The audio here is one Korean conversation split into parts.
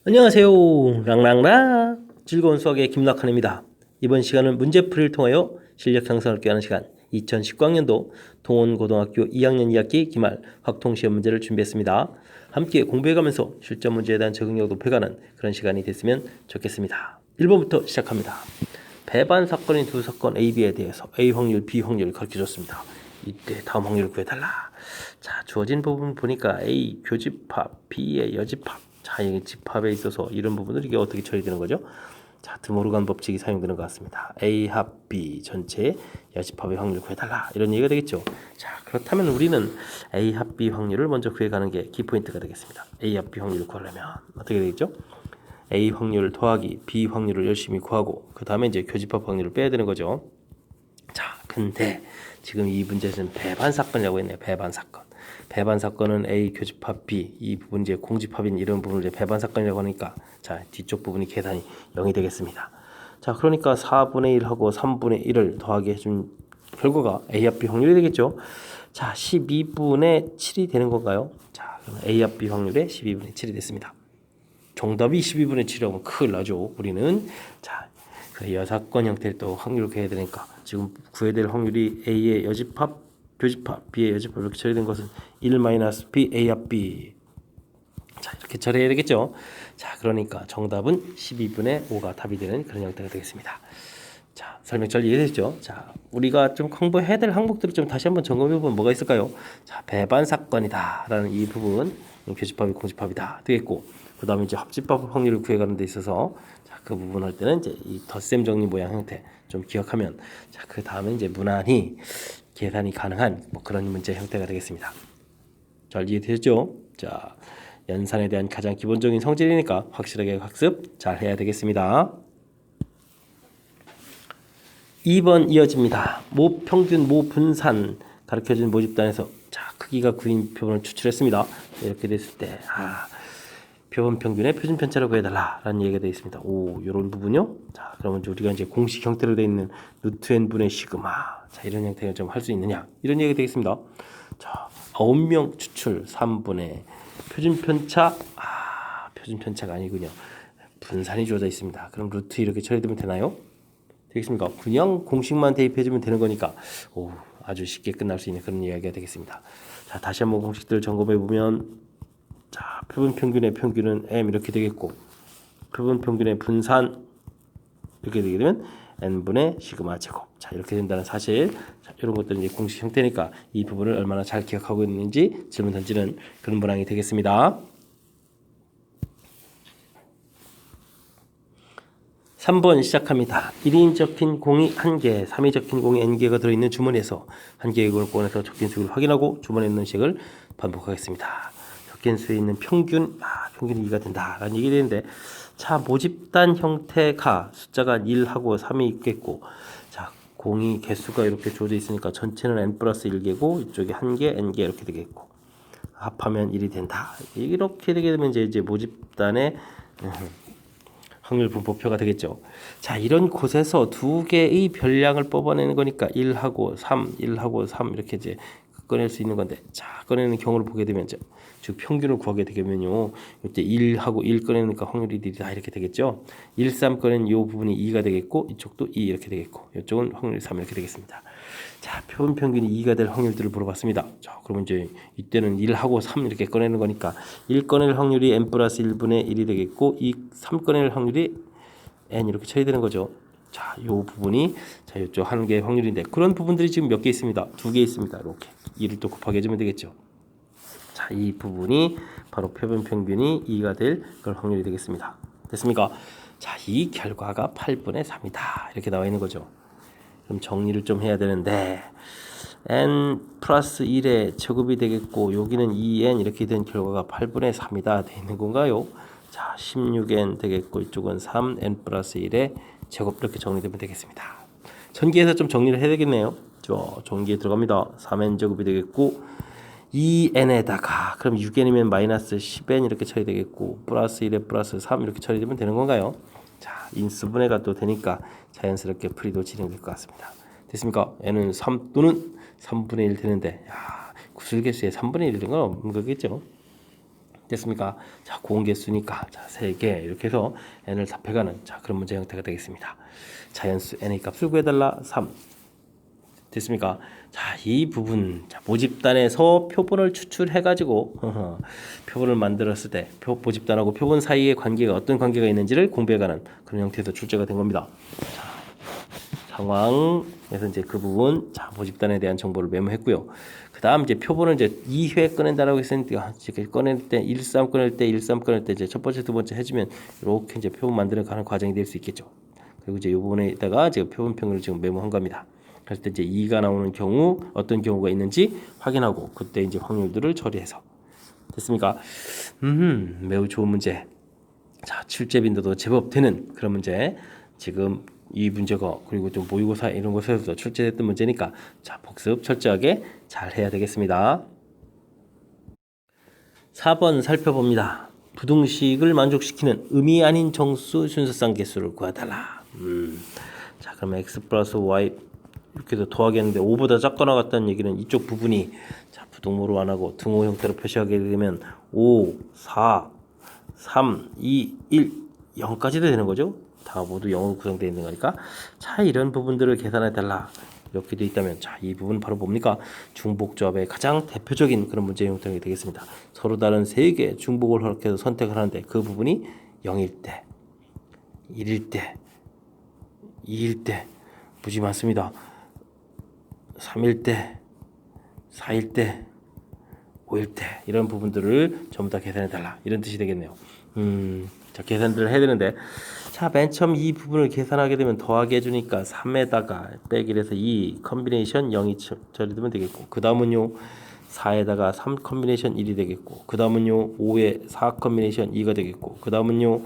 안녕하세요. 랑랑랑 즐거운 수학의 김낙환입니다. 이번 시간은 문제풀이를 통하여 실력 향상을 꾀하는 시간 2019학년도 동원고등학교 2학년 2학기 기말 확통시험 문제를 준비했습니다. 함께 공부해가면서 실전 문제에 대한 적응력 높여가는 그런 시간이 됐으면 좋겠습니다. 1번부터 시작합니다. 배반 사건인 두 사건 A, B에 대해서 A 확률, B 확률을 가르쳐줬습니다. 이때 다음 확률을 구해달라. 자, 주어진 부분 보니까 A 교집합, B의 여집합. 자, 이게 집합에 있어서 이런 부분을 이게 어떻게 처리되는 거죠? 자, 드모르간 법칙이 사용되는 것 같습니다. A 합 B 전체 여집합의 확률 구해달라 이런 얘기가 되겠죠. 자, 그렇다면 우리는 A 합 B 확률을 먼저 구해가는 게 키포인트가 되겠습니다. A 합 B 확률을 구하려면 어떻게 되겠죠? A 확률 더하기 B 확률을 열심히 구하고 그 다음에 이제 교집합 확률을 빼야 되는 거죠. 자, 근데 지금 이 문제는 배반 사건이라고 했네요. 배반 사건. 배반 사건은 A 교집합 B 이 부분 이제 공집합인 이런 부분을 이제 배반 사건이라고 하니까 자, 뒤쪽 부분이 계산이 0이 되겠습니다. 자, 그러니까 4분의 1하고 3분의 1을 더하게 해준 결과가 A 합 B 확률이 되겠죠. 자, 12분의 7이 되는 건가요? 자, 그럼 A 합 B 확률의 12분의 7이 됐습니다. 정답이 12분의 7이라면 큰일 나죠. 우리는 자, 그 여사건 형태를 또 확률을 구해야 되니까 지금 구해야 될 확률이 A의 여집합, 교집합, B의 여집합 이렇게 처리된 것은 1-B, A 합 B. 자, 이렇게 처리해야 되겠죠. 자, 그러니까 정답은 12분의 5가 답이 되는 그런 형태가 되겠습니다. 자, 설명 잘 이해되죠? 자, 우리가 좀 공부해야 될 항목들을 좀 다시 한번 점검해 보면 뭐가 있을까요? 자, 배반 사건이다 라는 이 부분 교집합이 공집합이다 되겠고 그 다음에 이제 합집합 확률을 구해가는 데 있어서 자, 그 부분 할 때는 이제 이 덧셈 정리 모양 형태 좀 기억하면 자, 그 다음에 이제 무난히 계산이 가능한 뭐 그런 문제 형태가 되겠습니다. 잘 이해되셨죠? 자, 연산에 대한 가장 기본적인 성질이니까 확실하게 학습 잘 해야 되겠습니다. 2번 이어집니다. 모평균, 모분산 가르쳐준 모집단에서 자, 크기가 9인 표본을 추출했습니다. 이렇게 됐을 때 표본 평균의 표준 편차를 구해달라라는 얘기가 되어 있습니다. 오, 이런 부분요. 자, 그러면 우리가 이제 공식 형태로 되어 있는 루트 n분의 시그마. 자, 이런 형태를 좀 할 수 있느냐? 이런 얘기가 되겠습니다. 자, 9명 추출 3분의 표준 편차. 표준 편차가 아니군요. 분산이 주어져 있습니다. 그럼 루트 이렇게 처리되면 되나요? 되겠습니까? 그냥 공식만 대입해주면 되는 거니까 오, 아주 쉽게 끝날 수 있는 그런 이야기가 되겠습니다. 자, 다시 한번 공식들을 점검해 보면 자, 표본 평균의 평균은 m 이렇게 되겠고 표본 평균의 분산 이렇게 되게 되면 n분의 시그마 제곱. 자, 이렇게 된다는 사실. 자, 이런 것들은 이제 공식 형태니까 이 부분을 얼마나 잘 기억하고 있는지 질문 던지는 그런 문항이 되겠습니다. 3번 시작합니다. 1인 적힌 공이 1개, 3인 적힌 공이 n개가 들어있는 주머니에서 한 개의 공을 꺼내서 적힌 수를 확인하고 주머니에 있는 식을 반복하겠습니다. 적힌 수에 있는 평균, 평균이 2가 된다라는 얘기 되는데 자, 모집단 형태가 숫자가 1하고 3이 있겠고 자, 공이 개수가 이렇게 주어져 있으니까 전체는 n 플러스 1개고 이쪽에 1개, n개 이렇게 되겠고 합하면 1이 된다. 이렇게 되게 되면 이제 모집단의 확률 분포표가 되겠죠. 자, 이런 곳에서 두 개의 별량을 뽑아내는 거니까 1하고 3, 1하고 3 이렇게 이제 꺼낼 수 있는 건데 자, 꺼내는 경우를 보게 되면 즉 평균을 구하게 되면요. 이때 1하고 1 꺼내니까 확률이 1이다 이렇게 되겠죠. 1, 3 꺼낸 이 부분이 2가 되겠고 이쪽도 2 이렇게 되겠고 이쪽은 확률이 3 이렇게 되겠습니다. 자, 표본 평균이 2가 될 확률들을 물어봤습니다. 자, 그러면 이제 이때는 1하고 3 이렇게 꺼내는 거니까 1 꺼낼 확률이 n 플러스 1분의 1이 되겠고 이 3 꺼낼 확률이 n 이렇게 처리되는 거죠. 자, 이 부분이 자, 이쪽 한 개의 확률인데 그런 부분들이 지금 몇 개 있습니다. 2개 있습니다. 이렇게 2를 또 곱하게 해주면 되겠죠. 자, 이 부분이 바로 표본 평균이 2가 될 그런 확률이 되겠습니다. 됐습니까? 자, 이 결과가 8분의 3이다. 이렇게 나와 있는 거죠. 그럼 정리를 좀 해야 되는데 n 플러스 1의 제곱이 되겠고 여기는 2n 이렇게 된 결과가 8분의 3이다 되어 있는 건가요? 자, 16n 되겠고 이쪽은 3n 플러스 1의 제곱 이렇게 정리되면 되겠습니다. 전기에서 좀 정리를 해야 되겠네요. 전기에 들어갑니다. 3n 제곱이 되겠고 2n에다가 그럼 6n이면 마이너스 10n 이렇게 처리되겠고 플러스 1에 플러스 3 이렇게 처리되면 되는 건가요? 자, 인수분해가 또 되니까 자연스럽게 풀이도 진행될 것 같습니다. 됐습니까? n은 3 또는 3분의 1 되는데 구슬개수에 3분의 1 이런 건 없는 거겠죠. 됐습니까? 자, 공개수니까 자, 3개 이렇게 해서 n을 답해가는 자, 그런 문제 형태가 되겠습니다. 자연수 n의 값을 구해달라 3. 됐습니까? 자, 이 부분 자, 모집단에서 표본을 추출해가지고 표본을 만들었을 때 모집단하고 표본 사이의 관계가 어떤 관계가 있는지를 공부해가는 그런 형태에서 출제가 된 겁니다. 자, 상황에서 이제 그 부분 자, 모집단에 대한 정보를 메모했고요. 그 다음 이제 표본을 이제 2회 꺼낸다라고 했으니까 이렇게 꺼낼 때 13 꺼낼 때 13 꺼낼 때 이제 첫 번째 두 번째 해주면 이렇게 이제 표본 만드는 가는 과정이 될 수 있겠죠. 그리고 이제 이 부분에다가 제가 표본평을 지금 메모한 겁니다. 그럴 때 이제 2가 나오는 경우 어떤 경우가 있는지 확인하고 그때 이제 확률들을 처리해서 됐습니까? 매우 좋은 문제. 자, 출제 빈도도 제법 되는 그런 문제. 지금 이 문제가 그리고 좀 모의고사 이런 곳에서도 출제됐던 문제니까 자, 복습 철저하게 잘 해야 되겠습니다. 4번 살펴봅니다. 부등식을 만족시키는 의미 아닌 정수 순서상 개수를 구해달라. 자, 그럼 x 플러스 y 이렇게 해서 더하겠는데 5보다 작거나 같다는 얘기는 이쪽 부분이 자, 부등모로 안 하고 등호 형태로 표시하게 되면 5, 4, 3, 2, 1, 0까지도 되는 거죠. 다 모두 0으로 구성되어 있는 거니까 자, 이런 부분들을 계산해 달라 이렇게 되어 있다면 자, 이 부분 바로 뭡니까? 중복조합의 가장 대표적인 그런 문제 형태가 되겠습니다. 서로 다른 3개의 중복을 허락해서 선택을 하는데 그 부분이 0일 때, 1일 때, 2일 때 무지 많습니다. 3일 때, 4일 때, 5일 때 이런 부분들을 전부 다 계산해 달라 이런 뜻이 되겠네요. 자, 계산들을 해야 되는데 자, 맨 처음 이 부분을 계산하게 되면 더하기 해주니까 3에다가 빼기를 해서 2 컨비네이션 0이 처리되면 되겠고 그 다음은요 4에다가 3 컨비네이션 1이 되겠고 그 다음은요 5에 4 컨비네이션 2가 되겠고 그 다음은요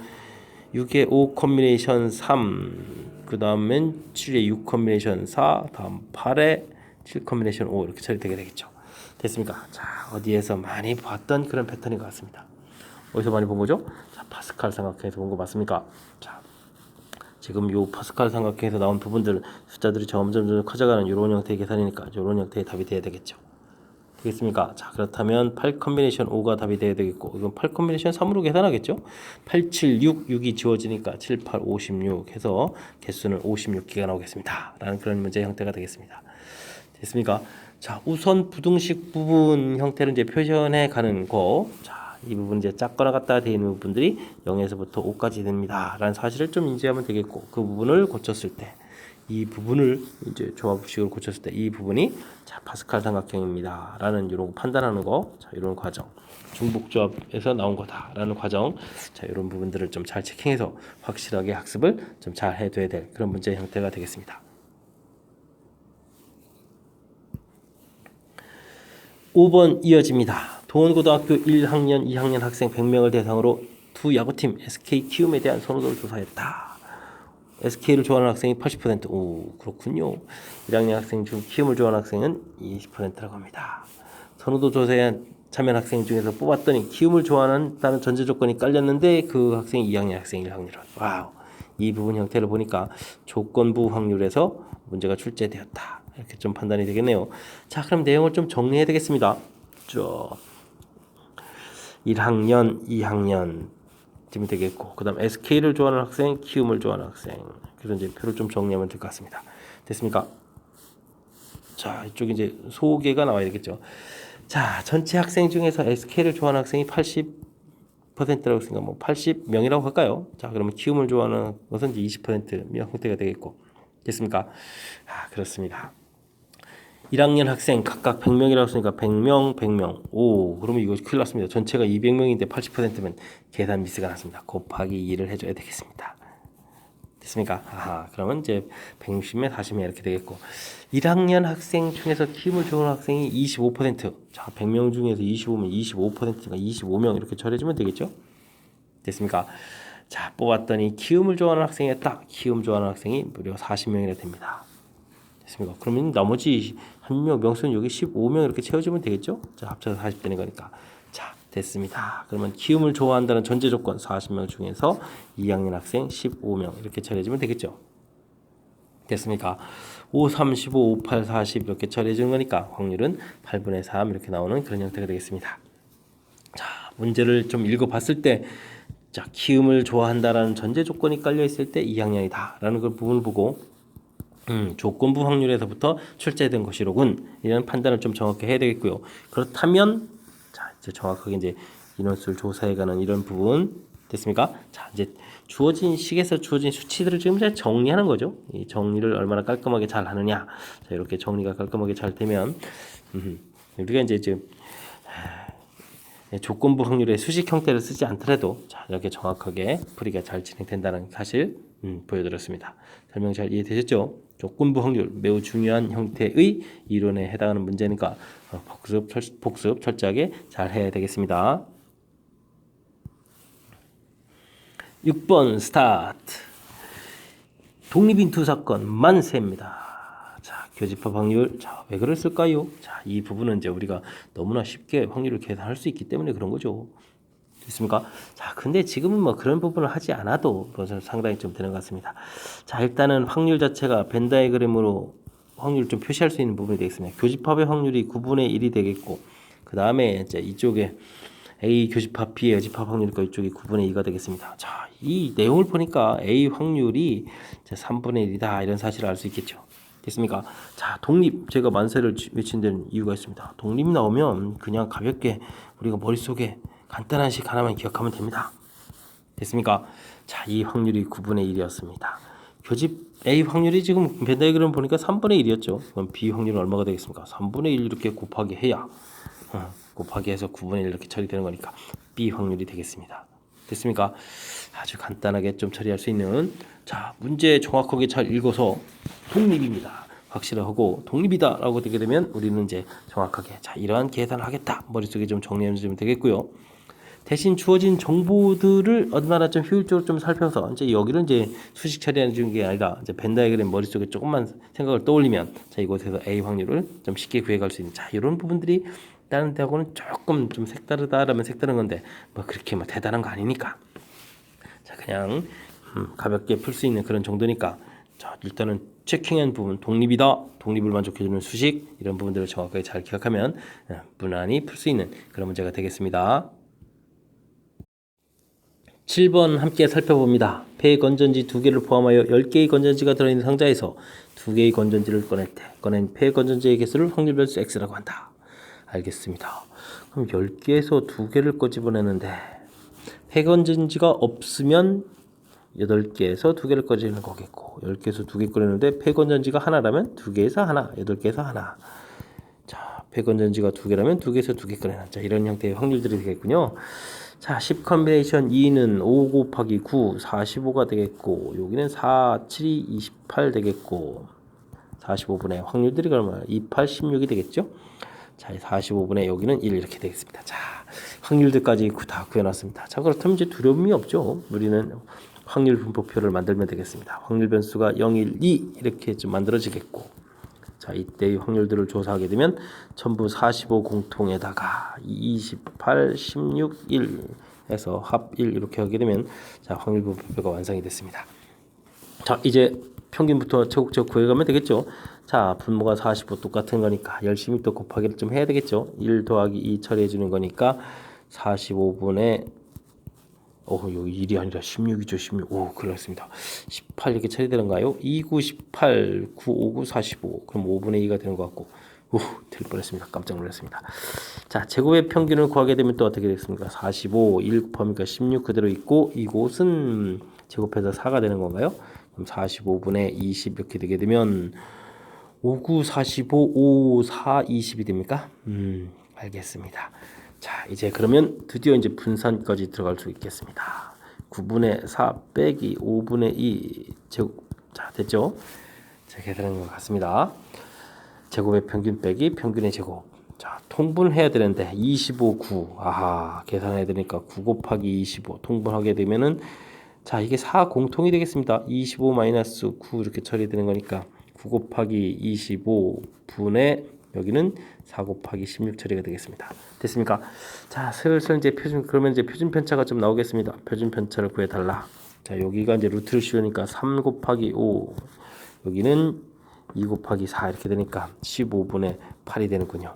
6에 5 컨비네이션 3 그 다음엔 7에 6 컨비네이션 4 다음 8에 7 컨비네이션 5 이렇게 처리되게 되겠죠. 됐습니까? 자, 어디에서 많이 봤던 그런 패턴인 것 같습니다. 어디서 많이 본 거죠? 자, 파스칼 삼각형에서 본 거 맞습니까? 자, 지금 요 파스칼 삼각형에서 나온 부분들 숫자들이 점점 커져가는 이런 형태의 계산이니까 이런 형태의 답이 돼야 되겠죠. 되겠습니까? 자, 그렇다면 8 컨비네이션 5가 답이 돼야 되겠고 이건 8 컨비네이션 3으로 계산하겠죠. 8, 7, 6, 6이 지워지니까 7, 8, 56 해서 개수는 56개가 나오겠습니다. 라는 그런 문제 형태가 되겠습니다. 됐습니까? 자, 우선 부등식 부분 형태를 이제 표현해 가는 거. 자, 이 부분 이제 작거나 같다 되어 있는 부분들이 0에서부터 5까지 됩니다. 라는 사실을 좀 인지하면 되겠고, 그 부분을 고쳤을 때, 이 부분을 이제 조합식으로 고쳤을 때, 이 부분이 자, 파스칼 삼각형입니다. 라는 이런 판단하는 거. 자, 이런 과정. 중복조합에서 나온 거다라는 과정. 자, 이런 부분들을 좀 잘 체킹해서 확실하게 학습을 좀 잘 해둬야 될 그런 문제 형태가 되겠습니다. 5번 이어집니다. 동원고등학교 1학년, 2학년 학생 100명을 대상으로 두 야구팀 SK 키움에 대한 선호도를 조사했다. SK를 좋아하는 학생이 80%. 오, 그렇군요. 1학년 학생 중 키움을 좋아하는 학생은 20%라고 합니다. 선호도 조사에 참여한 학생 중에서 뽑았더니 키움을 좋아한다는 전제 조건이 깔렸는데 그 학생이 2학년 학생 1학년이라. 와우. 이 부분 형태를 보니까 조건부 확률에서 문제가 출제되었다. 이렇게 좀 판단이 되겠네요. 자, 그럼 내용을 좀 정리해야 되겠습니다. 1학년, 2학년 쯤이 되겠고, 그 다음 SK를 좋아하는 학생, 키움을 좋아하는 학생. 그래서 이제 표를 좀 정리하면 될 것 같습니다. 됐습니까? 자, 이쪽 이제 소개가 나와야 되겠죠. 자, 전체 학생 중에서 SK를 좋아하는 학생이 80%라고 했으니까 뭐 80명이라고 할까요? 자, 그러면 키움을 좋아하는 것은 이제 20%명 형태가 되겠고. 됐습니까? 아, 그렇습니다. 1학년 학생 각각 100명이라고 했으니까 100명, 100명. 오, 그러면 이거 큰일 났습니다. 전체가 200명인데 80%면 계산 미스가 났습니다. 곱하기 2를 해줘야 되겠습니다. 됐습니까? 아하, 그러면 이제 160명, 40명 이렇게 되겠고 1학년 학생 중에서 키움을 좋아하는 학생이 25%. 자, 100명 중에서 25면 25%니까 25명 이렇게 처리해주면 되겠죠? 됐습니까? 자, 뽑았더니 키움을 좋아하는 학생이 딱 키움 좋아하는 학생이 무려 40명이나 됩니다. 됐습니까? 그러면 나머지 한 명 명수는 여기 15명 이렇게 채워주면 되겠죠? 자, 합쳐서 40 되는 거니까. 자, 됐습니다. 그러면 키움을 좋아한다는 전제 조건 40명 중에서 2학년 학생 15명 이렇게 처리해주면 되겠죠? 됐습니까? 5, 35, 5, 8, 40 이렇게 처리해주는 거니까 확률은 8분의 3 이렇게 나오는 그런 형태가 되겠습니다. 자, 문제를 좀 읽어봤을 때 자, 키움을 좋아한다라는 전제 조건이 깔려 있을 때 2학년이다라는 걸 부분을 보고 조건부 확률에서부터 출제된 것이로군 이런 판단을 좀 정확히 해야 되겠고요. 그렇다면 자 이제 정확하게 이제 인원수를 조사해 가는 이런 부분 됐습니까? 자 이제 주어진 식에서 주어진 수치들을 지금 이제 정리하는 거죠. 이 정리를 얼마나 깔끔하게 잘 하느냐. 자 이렇게 정리가 깔끔하게 잘 되면 우리가 이제 지금 조건부 확률의 수식 형태를 쓰지 않더라도 자 이렇게 정확하게 풀이가 잘 진행된다는 사실 보여드렸습니다. 설명 잘 이해되셨죠? 조건부 확률 매우 중요한 형태의 이론에 해당하는 문제니까 복습 철저하게 잘 해야 되겠습니다. 6번 스타트. 독립인투 사건 만세입니다. 자, 교집합 확률. 자, 왜 그랬을까요? 자, 이 부분은 이제 우리가 너무나 쉽게 확률을 계산할 수 있기 때문에 그런 거죠. 됐습니까? 자, 근데 지금은 뭐 그런 부분을 하지 않아도 그것은 상당히 좀 되는 것 같습니다. 자, 일단은 확률 자체가 벤 다이어그램으로 확률을 좀 표시할 수 있는 부분이 되겠습니다. 교집합의 확률이 9분의 1이 되겠고, 그 다음에 이제 이쪽에 A 교집합, B의 여집합 확률이니까 이쪽이 9분의 2가 되겠습니다. 자, 이 내용을 보니까 A 확률이 3분의 1이다 이런 사실을 알 수 있겠죠. 됐습니까? 자, 독립 제가 만세를 외친 데는 이유가 있습니다. 독립 나오면 그냥 가볍게 우리가 머릿속에 간단한 식 하나만 기억하면 됩니다. 됐습니까? 자, 이 확률이 9분의 1이었습니다. 교집 A 확률이 지금 벤 다이어그램 보니까 3분의 1이었죠. 그럼 B 확률은 얼마가 되겠습니까? 3분의 1 이렇게 곱하기 해야 곱하기 해서 9분의 1 이렇게 처리되는 거니까 B 확률이 되겠습니다. 됐습니까? 아주 간단하게 좀 처리할 수 있는 자 문제 정확하게 잘 읽어서 독립입니다. 확실하고 독립이다 라고 되게 되면 우리는 이제 정확하게 자 이러한 계산을 하겠다 머릿속에 좀 정리해 주시면 되겠고요. 대신 주어진 정보들을 얼마나 좀 효율적으로 좀 살펴서 이제 여기는 이제 수식 처리하는 게 아니라 이제 벤 다이어그램 머릿속에 조금만 생각을 떠올리면 자 이곳에서 A 확률을 좀 쉽게 구해갈 수 있는 자 이런 부분들이 다른 데하고는 조금 좀 색다르다라면 색다른 건데 뭐 그렇게 뭐 대단한 거 아니니까 자 그냥 가볍게 풀 수 있는 그런 정도니까 자 일단은 체킹한 부분 독립이다 독립을 만족해주는 수식 이런 부분들을 정확하게 잘 기억하면 무난히 풀 수 있는 그런 문제가 되겠습니다. 7번 함께 살펴봅니다. 폐 건전지 2개를 포함하여 10개의 건전지가 들어있는 상자에서 2개의 건전지를 꺼냈대. 꺼낸 폐 건전지의 개수를 확률별수 X라고 한다. 알겠습니다. 그럼 10개에서 2개를 꺼집어내는데 폐 건전지가 없으면 8개에서 2개를 꺼지는 거겠고 10개에서 2개 꺼내는데 폐 건전지가 하나라면 2개에서 하나, 8개에서 하나. 자, 폐 건전지가 2개라면 2개에서 2개 꺼내는 자, 이런 형태의 확률들이 되겠군요. 자, 10 컨비네이션 2는 5 곱하기 9, 45가 되겠고 여기는 4, 7이 28 되겠고 45분의 확률들이 얼마나 28, 16이 되겠죠. 자, 45분의 여기는 1 이렇게 되겠습니다. 자, 확률들까지 다 구해놨습니다. 자, 그렇다면 이제 두려움이 없죠. 우리는 확률 분포표를 만들면 되겠습니다. 확률 변수가 0, 1, 2 이렇게 좀 만들어지겠고 자, 이때의 확률들을 조사하게 되면 전부 45 공통에다가 28, 16, 1 해서 합 1 이렇게 하게 되면 자, 확률 분포표가 완성이 됐습니다. 자, 이제 평균부터 차곡차곡 구해가면 되겠죠. 자, 분모가 45 똑같은 거니까 열심히 또 곱하기를 좀 해야 되겠죠. 1 더하기 2 처리해 주는 거니까 45분의 여기 1이 아니라 16이죠. 16. 오, 그렇습니다. 18 이렇게 처리되는가요? 2, 9, 18, 9, 5, 9, 45. 그럼 5분의 2가 되는 것 같고. 오, 될 뻔했습니다. 깜짝 놀랐습니다. 자, 제곱의 평균을 구하게 되면 또 어떻게 되겠습니까? 45, 1 곱하니까 16 그대로 있고 이곳은 제곱해서 4가 되는 건가요? 그럼 45분의 20 이렇게 되게 되면 5, 9, 45, 5, 4, 20이 됩니까? 알겠습니다. 자, 이제 그러면 드디어 이제 분산까지 들어갈 수 있겠습니다. 9분의 4 빼기 5분의 2 제곱. 자, 됐죠? 자, 계산한 것 같습니다. 제곱의 평균 빼기 평균의 제곱. 자, 통분해야 되는데 25, 9. 아하, 계산해야 되니까 9 곱하기 25 통분하게 되면은 자, 이게 4 공통이 되겠습니다. 25 마이너스 9 이렇게 처리되는 거니까 9 곱하기 25분의 여기는 4 곱하기 16 처리가 되겠습니다. 됐습니까? 자, 슬슬 이제 그러면 이제 표준 편차가 좀 나오겠습니다. 표준 편차를 구해달라. 자, 여기가 이제 루트를 씌우니까 3 곱하기 5, 여기는 2 곱하기 4 이렇게 되니까 15분의 8이 되는군요.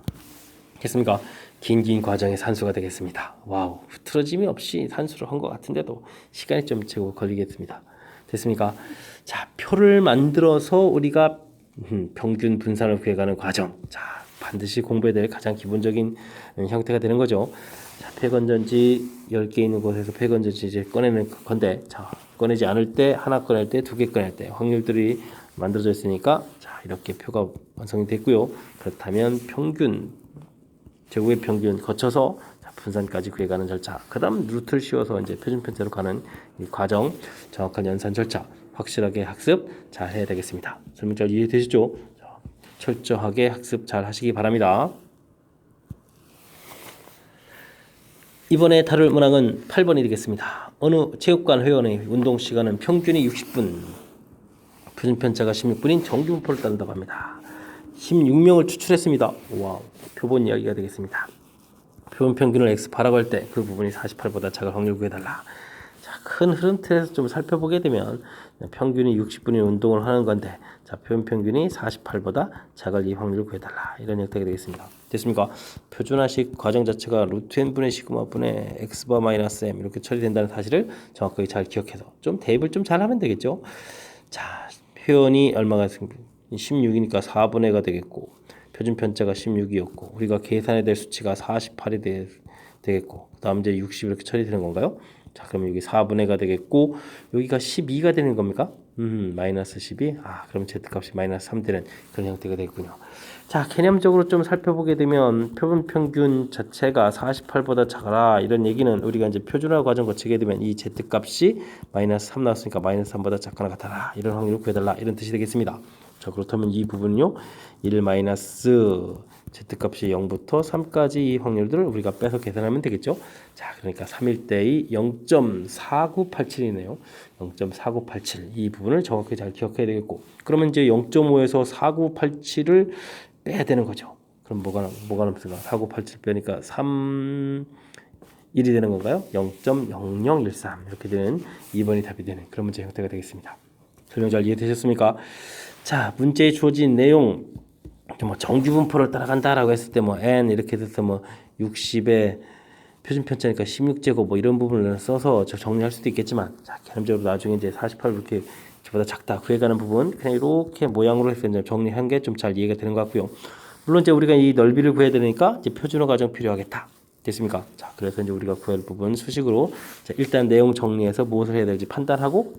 됐습니까? 긴 과정의 산수가 되겠습니다. 와우, 흐트러짐이 없이 산수를 한 것 같은데도 시간이 좀 제법 걸리겠습니다. 됐습니까? 자, 표를 만들어서 우리가 평균 분산을 구해가는 과정. 자, 반드시 공부해야 될 가장 기본적인 형태가 되는 거죠. 자, 폐건전지 10개 있는 곳에서 폐건전지 이제 꺼내는 건데, 자, 꺼내지 않을 때, 하나 꺼낼 때, 2개 꺼낼 때 확률들이 만들어져 있으니까, 자, 이렇게 표가 완성이 됐고요. 그렇다면 평균 제곱의 평균 거쳐서 분산까지 구해가는 절차. 그다음 루트를 씌워서 이제 표준 편차로 가는 이 과정, 정확한 연산 절차, 확실하게 학습 잘 해야 되겠습니다. 설명 잘 이해되시죠? 철저하게 학습 잘 하시기 바랍니다. 이번에 다룰 문항은 8번이 되겠습니다. 어느 체육관 회원의 운동 시간은 평균이 60분, 표준 편차가 16분인 정규 분포를 따른다고 합니다. 16명을 추출했습니다. 와, 표본 이야기가 되겠습니다. 표본 평균을 X파라고 할 때 그 부분이 48보다 작을 확률 구해달라. 자, 큰 흐름 틀에서 좀 살펴보게 되면 평균이 60분의 운동을 하는 건데, 자, 표본 평균이 48보다 작을 이 확률을 구해달라. 이런 형태가 되겠습니다. 됐습니까? 표준화식 과정 자체가 루트 n분의 시그마분의 x바 마이너스 m 이렇게 처리된다는 사실을 정확하게 잘 기억해서 좀 대입을 좀 잘하면 되겠죠. 자, 표현이 얼마가 16이니까 4분의 가 되겠고, 표준 편차가 16이었고, 우리가 계산해야 될 수치가 48이 되겠고, 그 다음 이제 60 이렇게 처리되는 건가요? 자, 그러면 여기 4분의 가 되겠고, 여기가 12가 되는 겁니까? 마이너스 12. 아, 그럼 z값이 마이너스 3 되는 그런 형태가 되겠군요. 자, 개념적으로 좀 살펴보게 되면 표본 평균 자체가 48보다 작아라, 이런 얘기는 우리가 이제 표준화 과정 거치게 되면 이 z값이 마이너스 3 나왔으니까 마이너스 3보다 작거나 같아라, 이런 확률을 구해달라, 이런 뜻이 되겠습니다. 자, 그렇다면 이 부분은요, 1 마이너스 z값이 0부터 3까지 이 확률들을 우리가 빼서 계산하면 되겠죠. 자, 그러니까 3일 때의 0.4987이네요. 0.4987. 이 부분을 정확히 잘 기억해야 되겠고, 그러면 이제 0.5에서 4987을 빼야 되는 거죠. 그럼 뭐가 남습니까? 4987 빼니까 3 1이 되는 건가요? 0.0013 이렇게 되는 2번이 답이 되는 그런 문제 형태가 되겠습니다. 설명 잘 이해되셨습니까? 자, 문제에 주어진 내용, 뭐 정규분포를 따라간다라고 했을 때 뭐 n 이렇게 돼서 뭐 60의 표준 편차니까 16제곱 뭐 이런 부분을 써서 정리할 수도 있겠지만, 자, 개념적으로 나중에 이제 48 이렇게 보다 작다 구해가는 부분 그냥 이렇게 모양으로 해서 이제 정리한 게 좀 잘 이해가 되는 것 같고요. 물론 이제 우리가 이 넓이를 구해야 되니까 이제 표준화 과정 필요하겠다. 됐습니까? 자, 그래서 이제 우리가 구할 부분 수식으로, 자, 일단 내용 정리해서 무엇을 해야 될지 판단하고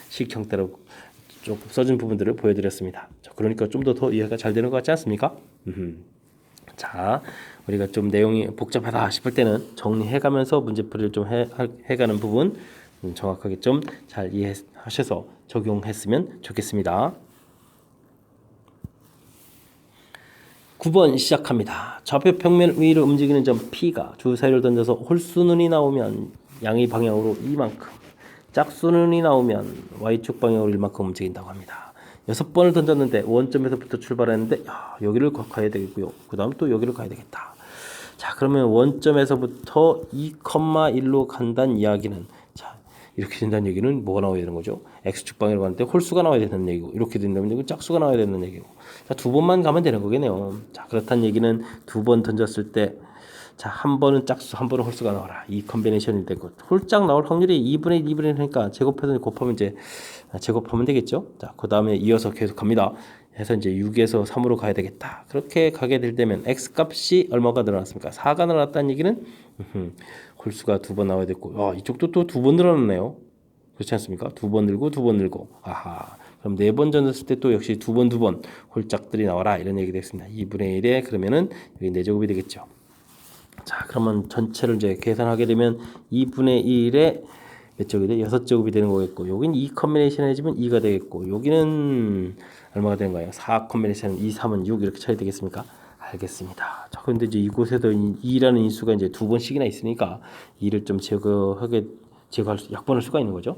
식 형태로 조금 써준 부분들을 보여드렸습니다. 자, 그러니까 좀 더 이해가 잘 되는 것 같지 않습니까? 자, 우리가 좀 내용이 복잡하다 싶을 때는 정리해가면서 문제풀이를 좀 해가는 부분 정확하게 좀 잘 이해하셔서 적용했으면 좋겠습니다. 9번 시작합니다. 좌표 평면 위로 움직이는 점 P가 주사위를 던져서 홀수눈이 나오면 양의 방향으로 이만큼, 짝수눈이 나오면 Y축 방향으로 이만큼 움직인다고 합니다. 6번을 던졌는데 원점에서부터 출발했는데, 여기를 가야 되겠고요. 그 다음 또 여기를 가야 되겠다. 자, 그러면 원점에서부터 2,1로 간다는 이야기는, 자, 이렇게 된다는 얘기는 뭐가 나와야 되는 거죠? X축 방향으로 가는데 홀수가 나와야 되는 얘기고, 이렇게 된다면 여기 짝수가 나와야 되는 얘기고, 자, 2번만 가면 되는 거겠네요. 자, 그렇다는 얘기는 2번 던졌을 때, 자, 한 번은 짝수, 한 번은 홀수가 나와라. 이 컨비네이션이 되고, 홀짝 나올 확률이 2분의 2분의 하니까 제곱해서 곱하면 이제 제곱하면 되겠죠. 자, 그 다음에 이어서 계속 갑니다. 해서 이제 6에서 3으로 가야 되겠다. 그렇게 가게 될 때면 x 값이 얼마가 늘어났습니까? 4가 늘어났다는 얘기는 홀수가 2번 나와야 됐고, 이쪽도 또 2번 늘어났네요. 그렇지 않습니까? 2번 늘고 2번 늘고. 아하. 그럼 4번 던졌을 때 또 역시 2번 홀짝들이 나와라, 이런 얘기 됐습니다. 2분의 1에 그러면은 여기 4제곱이 되겠죠. 자, 그러면 전체를 이제 계산하게 되면 2분의 1에 몇 제곱이 돼? 6제곱이 되는 거겠고, 여기는 2 컨비네이션 해주면 2가 되겠고, 여기는 얼마가 되는가요? 4 컨비네이션 2, 3은 6 이렇게 쳐야 되겠습니까? 알겠습니다. 자, 그런데 이제 이곳에도 2라는 인수가 이제 2번씩이나 있으니까 2를 좀 약분할 수가 있는 거죠.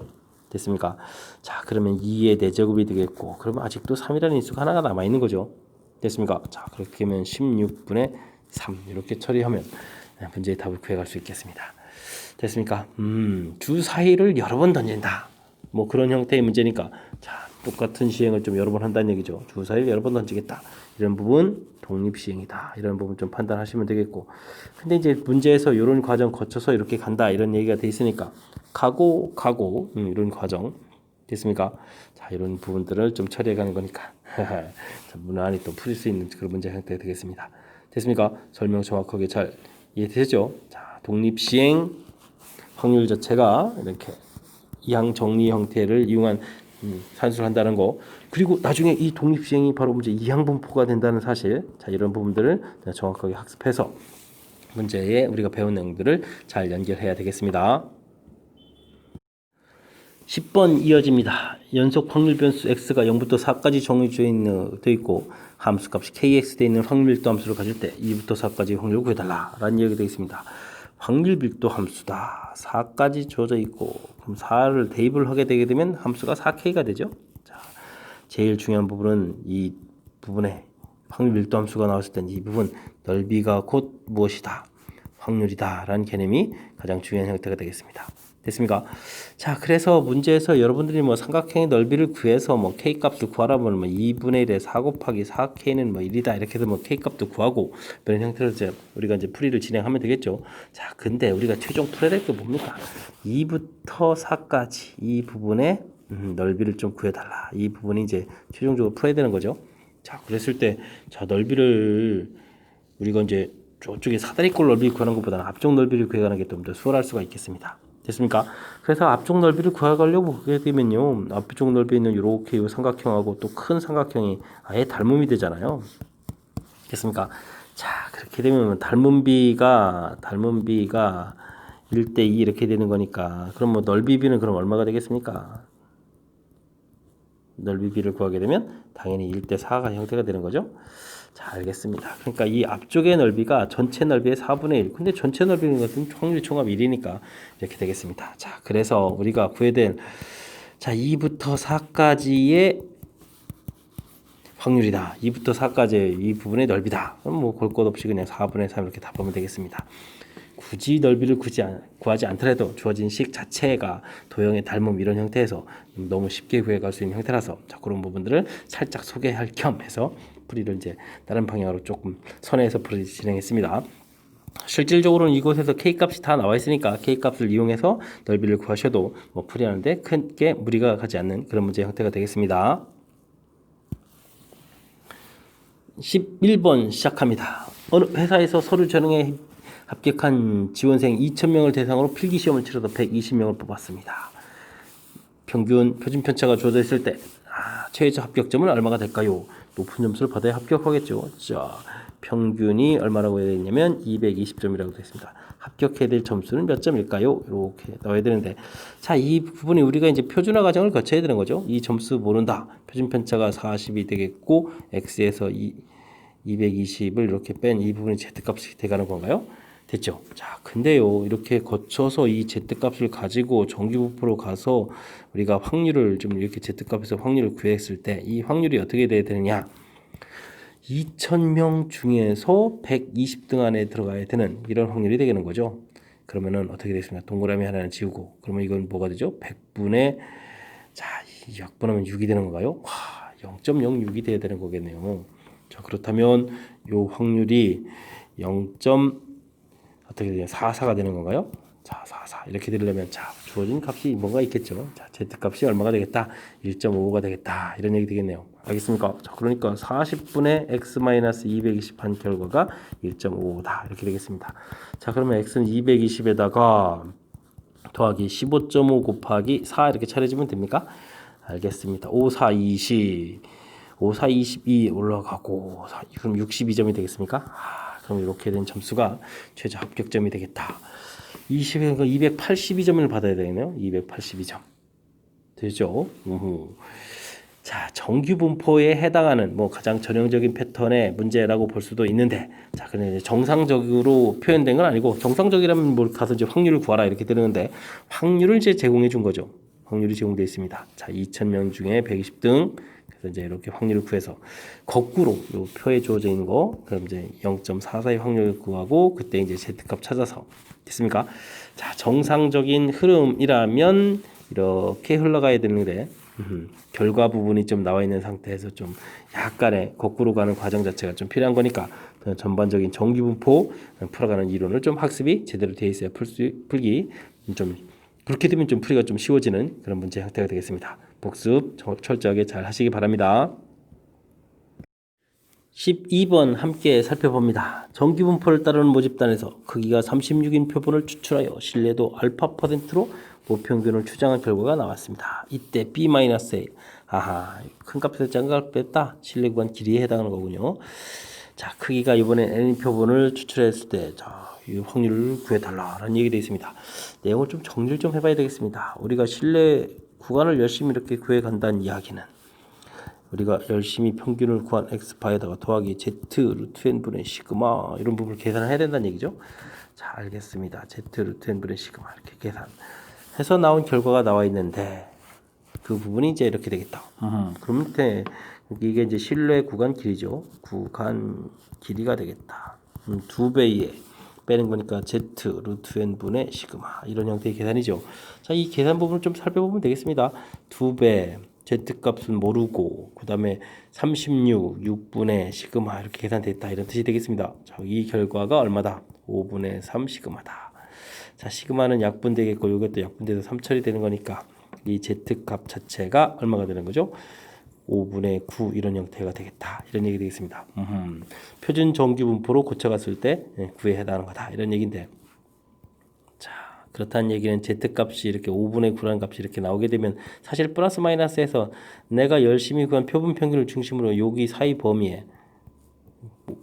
됐습니까? 자, 그러면 2의 4제곱이 되겠고, 그러면 아직도 3이라는 인수가 하나가 남아 있는 거죠. 됐습니까? 자, 그렇게 하면 16분의 3 이렇게 처리하면 문제의 답을 구해갈 수 있겠습니다. 됐습니까? 주 사이를 여러 번 던진다. 뭐 그런 형태의 문제니까, 자, 똑같은 시행을 좀 여러 번 한다는 얘기죠. 주사위를 여러 번 던지겠다. 이런 부분 독립시행이다. 이런 부분 좀 판단하시면 되겠고. 근데 이제 문제에서 이런 과정 거쳐서 이렇게 간다. 이런 얘기가 돼 있으니까 가고 이런 과정 됐습니까? 자, 이런 부분들을 좀 처리해 가는 거니까 무난히 또 풀릴 수 있는 그런 문제 형태가 되겠습니다. 됐습니까? 설명 정확하게 잘 이해되죠? 자, 독립시행 확률 자체가 이렇게 이항 정리 형태를 이용한 산수를 한다는 거, 그리고 나중에 이 독립시행이 바로 이제 이항분포가 된다는 사실, 자, 이런 부분들을 정확하게 학습해서 문제에 우리가 배운 내용들을 잘 연결해야 되겠습니다. 10번 이어집니다. 연속 확률 변수 x가 0부터 4까지 정의되어 있고 함수값이 kx 되어 있는 확률 밀도 함수를 가질 때 2부터 4까지 확률을 구해달라 라는 얘기가 되어 있습니다. 확률 밀도 함수다. 4까지 주어져 있고 그럼 4를 대입을 하게 되게 되면 함수가 4k가 되죠. 자, 제일 중요한 부분은 이 부분에 확률 밀도 함수가 나왔을 땐 이 부분 넓이가 곧 무엇이다. 확률이다 라는 개념이 가장 중요한 형태가 되겠습니다. 됐습니까? 자, 그래서 문제에서 여러분들이 뭐 삼각형의 넓이를 구해서 뭐 k 값을 구하라면 뭐 2분의 1에 4 곱하기 4k는 뭐 1이다 이렇게 해서 뭐 k 값도 구하고 이런 형태로 이제 우리가 이제 풀이를 진행하면 되겠죠. 자, 근데 우리가 최종 풀어야 될 게 뭡니까? 2부터 4까지 이 부분의 넓이를 좀 구해달라. 이 부분이 이제 최종적으로 풀어야 되는 거죠. 자, 그랬을 때 자, 넓이를 우리가 이제 저쪽에 사다리꼴 넓이 구하는 것보다는 앞쪽 넓이를 구해가는 게 좀 더 수월할 수가 있겠습니다. 됐습니까? 그래서 앞쪽 넓이를 구하려고 하게 되면요, 앞쪽 넓이에 있는 이렇게 이 삼각형하고 또 큰 삼각형이 아예 닮음이 되잖아요. 됐습니까? 자, 그렇게 되면 닮은 비가 1대2 이렇게 되는 거니까, 그럼 뭐 넓이 비는 그럼 얼마가 되겠습니까? 넓이 비를 구하게 되면 당연히 1대4가 형태가 되는 거죠. 자, 알겠습니다. 그러니까 이 앞쪽의 넓이가 전체 넓이의 4분의 1. 근데 전체 넓이는 것은 확률 총합 1이니까 이렇게 되겠습니다. 자, 그래서 우리가 구해야 될, 자, 2부터 4까지의 확률이다. 2부터 4까지의 이 부분의 넓이다. 그럼 뭐 볼 것 없이 그냥 4분의 3 이렇게 다 보면 되겠습니다. 굳이 넓이를 구하지 않더라도 주어진 식 자체가 도형의 닮음 이런 형태에서 너무 쉽게 구해갈 수 있는 형태라서 자, 그런 부분들을 살짝 소개할 겸 해서 풀이를 이제 다른 방향으로 조금 선회해서 풀이 진행했습니다. 실질적으로는 이곳에서 K값이 다 나와 있으니까 K값을 이용해서 넓이를 구하셔도 뭐 풀이하는데 크게 무리가 가지 않는 그런 문제 형태가 되겠습니다. 11번 시작합니다. 어느 회사에서 서류 전형에 합격한 지원생 2,000명을 대상으로 필기시험을 치러서 120명을 뽑았습니다. 평균 표준 편차가 주어져 있을 때 최저 합격점은 얼마가 될까요? 높은 점수를 받아야 합격하겠죠. 자, 평균이 얼마라고 해야 되냐면 220점이라고 되어 있습니다. 합격해야 될 점수는 몇 점일까요? 이렇게 넣어야 되는데, 자, 이 부분이 우리가 이제 표준화 과정을 거쳐야 되는 거죠. 이 점수 모른다. 표준 편차가 40이 되겠고 x에서 220을 이렇게 뺀 이 부분이 z값이 돼가는 건가요? 됐죠. 자, 근데요, 이렇게 거쳐서 이 z값을 가지고 정규부포로 가서 우리가 확률을 좀 이렇게 z값에서 확률을 구했을 때 이 확률이 어떻게 돼야 되느냐? 2,000명 중에서 120등 안에 들어가야 되는 이런 확률이 되는 거죠. 그러면은 어떻게 되겠습니까? 동그라미 하나는 지우고, 그러면 이건 뭐가 되죠? 100분의, 자, 약분하면 6이 되는 건가요? 와, 0.06이 돼야 되는 거겠네요. 자, 그렇다면 요 확률이 0. 어떻게 되냐? 44가 되는 건가요? 자, 44 이렇게 되려면 자, 주어진 값이 뭔가 있겠죠. 자, z값이 얼마가 되겠다? 1.55가 되겠다. 이런 얘기 되겠네요. 알겠습니까? 자, 그러니까 40분의 x-220 한 결과가 1.55다. 이렇게 되겠습니다. 자, 그러면 x는 220에다가 더하기 15.5 곱하기 4 이렇게 차려지면 됩니까? 알겠습니다. 5, 4, 20 5, 4, 22 올라가고 그럼 62점이 되겠습니까? 그럼 이렇게 된 점수가 최저 합격점이 되겠다. 20에서 282점을 받아야 되겠네요. 282점. 되죠? 자, 정규 분포에 해당하는 뭐 가장 전형적인 패턴의 문제라고 볼 수도 있는데, 자, 그런데 정상적으로 표현된 건 아니고, 정상적이라면 뭘 가서 이제 확률을 구하라 이렇게 되는데, 확률을 이제 제공해 준 거죠. 확률이 제공되어 있습니다. 자, 2,000명 중에 120등. 그래서 이제 이렇게 확률을 구해서 거꾸로 요 표에 주어져 있는 거, 그럼 이제 0.44의 확률을 구하고 그때 이제 z값 찾아서 됐습니까? 자, 정상적인 흐름이라면 이렇게 흘러가야 되는데 결과 부분이 좀 나와 있는 상태에서 좀 약간의 거꾸로 가는 과정 자체가 좀 필요한 거니까 전반적인 정기분포 풀어가는 이론을 좀 학습이 제대로 되어 있어야 풀기 좀 그렇게 되면 좀 풀이가 좀 쉬워지는 그런 문제 형태가 되겠습니다. 복습 철저하게 잘 하시기 바랍니다. 12번 함께 살펴봅니다. 정기분포를 따르는 모집단에서 크기가 36인 표본을 추출하여 신뢰도 알파 %로 모평균을 추정한 결과가 나왔습니다. 이때 B-A 큰 값에서 작은 값을 뺐다. 신뢰 구간 길이에 해당하는 거군요. 자, 크기가 이번에 N 표본을 추출했을 때 이 확률을 구해달라라는 얘기 되어 있습니다. 내용을 좀 정리를 좀 해봐야 되겠습니다. 우리가 신뢰 구간을 열심히 이렇게 구해간다는 이야기는 우리가 열심히 평균을 구한 x바에다가 더하기 z 루트 n분의 시그마 이런 부분을 계산을 해야 된다는 얘기죠. 자, 알겠습니다. z 루트 n분의 시그마 이렇게 계산해서 나온 결과가 나와 있는데 그 부분이 이제 이렇게 되겠다. 그러면 이게 이제 신뢰 구간 길이죠. 구간 길이가 되겠다. 2배에 빼는 거니까 z 루트 n분의 시그마 이런 형태의 계산이죠. 자, 이 계산 부분을 좀 살펴보면 되겠습니다. 2배 Z값은 모르고 그 다음에 36, 6분의 시그마 이렇게 계산됐다 이런 뜻이 되겠습니다. 자, 이 결과가 얼마다? 5분의 3 시그마다. 자, 시그마는 약분되겠고 이것도 약분돼서 3처리 되는 거니까 이 Z값 자체가 얼마가 되는 거죠? 5분의 9 이런 형태가 되겠다 이런 얘기 되겠습니다. 표준 정기분포로 고쳐갔을 때 9에 해당하는 거다 이런 얘기인데 그렇다는 얘기는 Z값이 이렇게 5분의 9라는 값이 이렇게 나오게 되면 사실 플러스 마이너스에서 내가 열심히 구한 표본 평균을 중심으로 여기 사이 범위에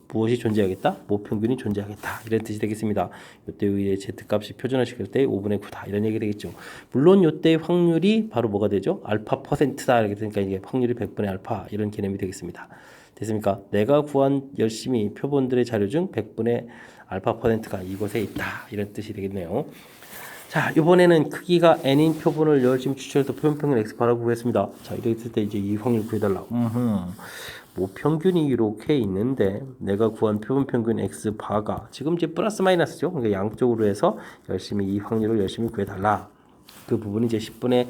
무엇이 존재하겠다? 모평균이 존재하겠다. 이런 뜻이 되겠습니다. 이때 위에 Z값이 표준화시킬 때 5분의 9다. 이런 얘기 되겠죠. 물론 이때의 확률이 바로 뭐가 되죠? 알파 %다. 이렇게 되니까 이게 확률이 100분의 알파 이런 개념이 되겠습니다. 됐습니까? 내가 구한 열심히 표본들의 자료 중 100분의 알파 %가 이곳에 있다. 이런 뜻이 되겠네요. 자, 이번에는 크기가 n인 표본을 열심히 추출해서 표본평균 x바라고 구했습니다. 자, 이렇게 했을 때 이제 이 확률 구해달라. 모평균이 이렇게 있는데 내가 구한 표본평균 x바가 지금 이제 플러스 마이너스죠. 그러니까 양쪽으로 해서 열심히 이 확률을 열심히 구해달라. 그 부분이 이제 10분의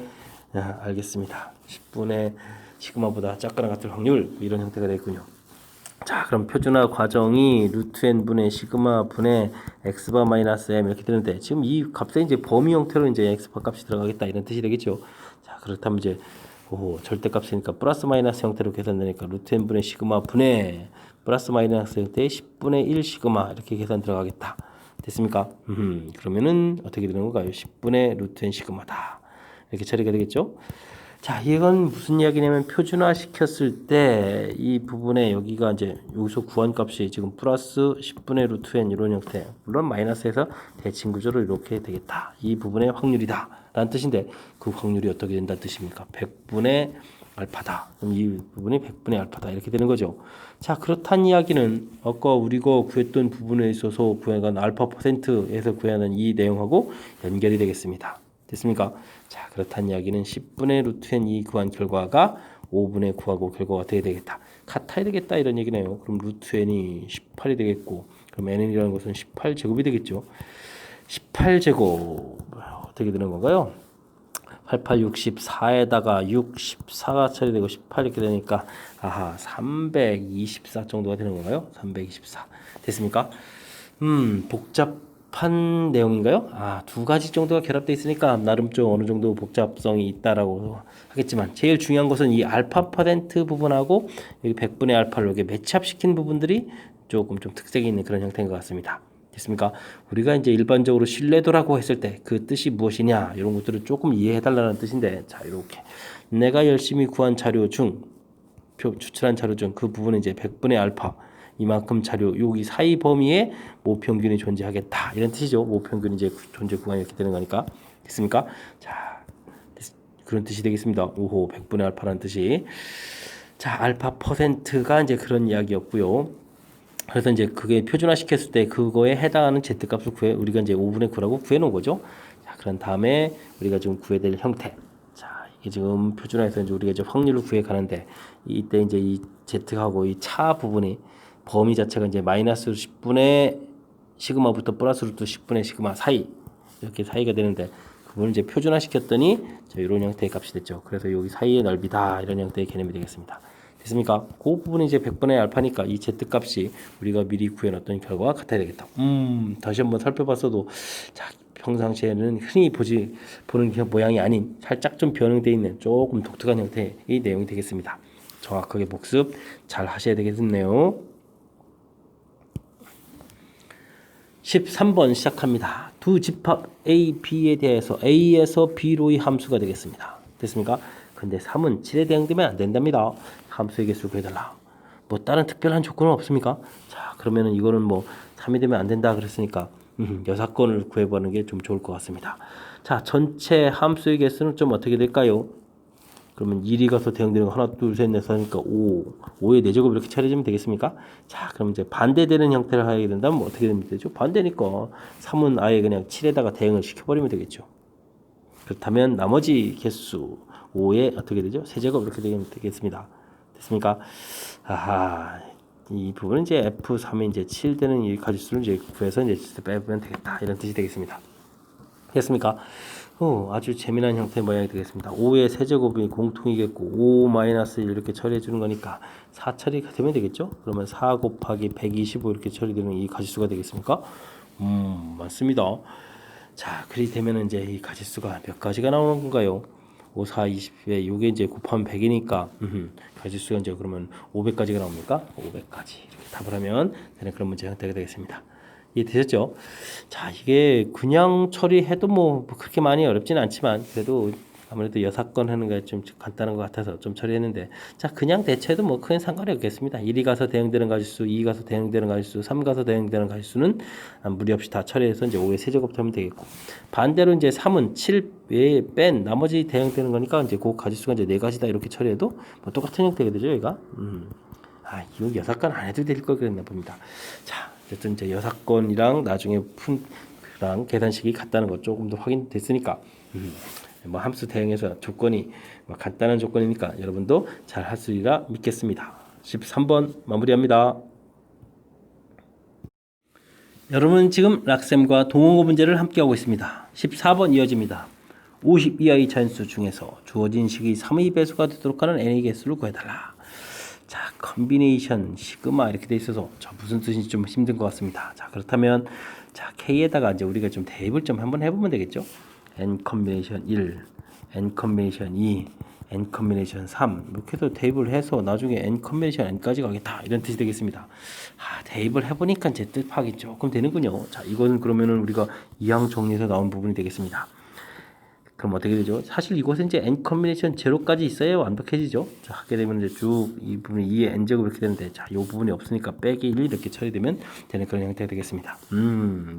알겠습니다. 10분의 시그마보다 작거나 같을 확률 이런 형태가 되겠군요. 자, 그럼 표준화 과정이 루트 n분의 시그마 분의 x바 마이너스 m 이렇게 되는데 지금 이 값에 이제 범위 형태로 이제 x바 값이 들어가겠다 이런 뜻이 되겠죠. 자, 그렇다면 이제 절대값이니까 플러스 마이너스 형태로 계산되니까 루트 n분의 시그마 분의 플러스 마이너스 형태의 10분의 1 시그마 이렇게 계산 들어가겠다. 됐습니까? 그러면은 어떻게 되는 건가요? 10분의 루트 n 시그마다 이렇게 처리가 되겠죠. 자, 이건 무슨 이야기냐면 표준화 시켰을 때 이 부분에 여기가 이제 여기서 구한 값이 지금 플러스 10분의 루트 n 이런 형태, 물론 마이너스에서 대칭 구조로 이렇게 되겠다. 이 부분의 확률이다 라는 뜻인데 그 확률이 어떻게 된다는 뜻입니까? 100분의 알파다. 그럼 이 부분이 100분의 알파다 이렇게 되는 거죠. 자, 그렇다는 이야기는 아까 우리가 구했던 부분에 있어서 구해간 알파 %에서 구하는 이 내용하고 연결이 되겠습니다. 됐습니까? 자, 그렇다는 이야기는 10분의 루트 n이 구한 결과가 5분의 9하고 결과가 어떻게 되겠다? 같아야 되겠다 이런 얘기네요. 그럼 루트 n이 18이 되겠고 그럼 n이라는 것은 18제곱이 되겠죠. 18제곱 어떻게 되는 건가요? 88, 64에다가 64가 처리되고 18 이렇게 되니까 324 정도가 되는 건가요? 324 됐습니까? 복잡한 내용인가요? 두 가지 정도가 결합되어 있으니까 나름 좀 어느 정도 복잡성이 있다라고 하겠지만 제일 중요한 것은 이 알파 % 부분하고 여기 100분의 알파를 여기 매치합시킨 부분들이 조금 좀 특색이 있는 그런 형태인 것 같습니다. 됐습니까? 우리가 이제 일반적으로 신뢰도라고 했을 때 그 뜻이 무엇이냐 이런 것들을 조금 이해해달라는 뜻인데 자, 이렇게 내가 열심히 구한 자료 중 추출한 자료 중 그 부분은 이제 100분의 알파 이만큼 자료 여기 사이 범위에 모평균이 존재하겠다 이런 뜻이죠. 모평균이 이제 존재 구간이 이렇게 되는 거니까 됐습니까? 자, 그런 뜻이 되겠습니다. 100분의 알파라는 뜻이. 자, 알파 %가 이제 그런 이야기였고요. 그래서 이제 그게 표준화 시켰을 때 그거에 해당하는 z값을 우리가 이제 5분의 9라고 구해 놓은 거죠. 자, 그런 다음에 우리가 지금 구해야 될 형태. 자, 이게 지금 표준화해서 이제 우리가 이제 확률을 구해 가는데 이때 이제 이 z하고 이 차 부분이 범위 자체가 이제 마이너스 10분의 시그마부터 플러스 루트 10분의 시그마 사이 이렇게 사이가 되는데 그 그걸 이제 표준화시켰더니 자, 이런 형태의 값이 됐죠. 그래서 여기 사이의 넓이다 이런 형태의 개념이 되겠습니다. 됐습니까? 그 부분이 이제 100분의 알파니까 이 z 값이 우리가 미리 구해놨던 결과가 같아야 되겠다. 다시 한번 살펴봤어도 자, 평상시에는 흔히 보는 모양이 아닌 살짝 좀 변형되어 있는 조금 독특한 형태의 내용이 되겠습니다. 정확하게 복습 잘 하셔야 되겠네요. 13번 시작합니다. 두 집합 A, B에 대해서 A에서 B로의 함수가 되겠습니다. 됐습니까? 근데 3은 7에 대응되면 안 된답니다. 함수의 개수를 구해달라. 뭐 다른 특별한 조건은 없습니까? 자, 그러면은 이거는 뭐 3이 되면 안 된다 그랬으니까 여사건을 구해보는 게 좀 좋을 것 같습니다. 자, 전체 함수의 개수는 좀 어떻게 될까요? 그러면 1이 가서 대응되는 거 하나, 둘, 셋, 넷, 하니까 5의 4제곱 이렇게 차려지면 되겠습니까? 자, 그럼 이제 반대되는 형태를 하게 된다면 어떻게 되면 되죠? 반대니까 3은 아예 그냥 7에다가 대응을 시켜버리면 되겠죠. 그렇다면 나머지 개수 5에 어떻게 되죠? 세제곱 이렇게 되면 되겠습니다. 됐습니까? 아하, 이 부분은 이제 F3에 이제 7 되는 이 가지수를 이제 구해서 이제 빼보면 되겠다. 이런 뜻이 되겠습니다. 됐습니까? 아주 재미난 형태의 모양이 되겠습니다. 5의 세제곱이 공통이겠고 5-1 이렇게 처리해 주는 거니까 4 처리가 되면 되겠죠? 그러면 4 곱하기 125 이렇게 처리되는 이 가지수가 되겠습니까? 맞습니다. 자, 그리 되면 이제 이 가지수가 몇 가지가 나오는 건가요? 5, 4, 20에 요게 이제 곱하면 100이니까 가지수가 이제 그러면 500까지가 나옵니까? 500까지 이렇게 답을 하면 되는 그런 문제 형태가 되겠습니다. 이해되셨죠? 자, 이게 그냥 처리해도 뭐 그렇게 많이 어렵지는 않지만 그래도 아무래도 여사건 하는 게 좀 간단한 것 같아서 좀 처리했는데 자, 그냥 대체해도 뭐 큰 상관이 없겠습니다. 1이 가서 대응되는 가지수, 2이 가서 대응되는 가지수, 3 가서 대응되는 가지수는 무리 없이 다 처리해서 이제 5의 세제곱 하면 되겠고 반대로 이제 3은 7 외에 뺀 나머지 대응되는 거니까 이제 그 가지수가 이제 4가지다 이렇게 처리해도 뭐 똑같은 형태가 되죠, 얘가. 이거 여사건 안 해도 될 걸 그랬나 봅니다. 자, 어쨌든 이제 여사건이랑 나중에 푼랑 계산식이 같다는 거 조금 더 확인됐으니까 뭐 함수 대응해서 조건이 뭐 간단한 조건이니까 여러분도 잘 할 수 있으리라 믿겠습니다. 13번 마무리합니다. 여러분 지금 락셈과 동호고 문제를 함께 하고 있습니다. 14번 이어집니다. 50 이하의 자연수 중에서 주어진 식이 3의 배수가 되도록 하는 n의 개수를 구해달라. 자, 컨비네이션 시그마 이렇게 돼 있어서 무슨 뜻인지 좀 힘든 것 같습니다. 자, 그렇다면 자, K에다가 이제 우리가 좀 대입을 좀 한번 해보면 되겠죠. n 컨비네이션 1, n 컨비네이션 2, n 컨비네이션 3 이렇게 해서 대입을 해서 나중에 n 컨비네이션 n까지 가겠다 이런 뜻이 되겠습니다. 대입을 해보니까 제 뜻 파악이 조금 되는군요. 자, 이거는 그러면은 우리가 이항 정리에서 나온 부분이 되겠습니다. 그럼 어떻게 되죠? 사실 이곳은 이제 n 컨비네이션 제로까지 있어야 완벽해지죠. 자, 하게 되면 이제 쭉 이 부분이 2의 n제곱 이렇게 되는데 자, 이 부분이 없으니까 빼기 1 이렇게 처리되면 되는 그런 형태가 되겠습니다.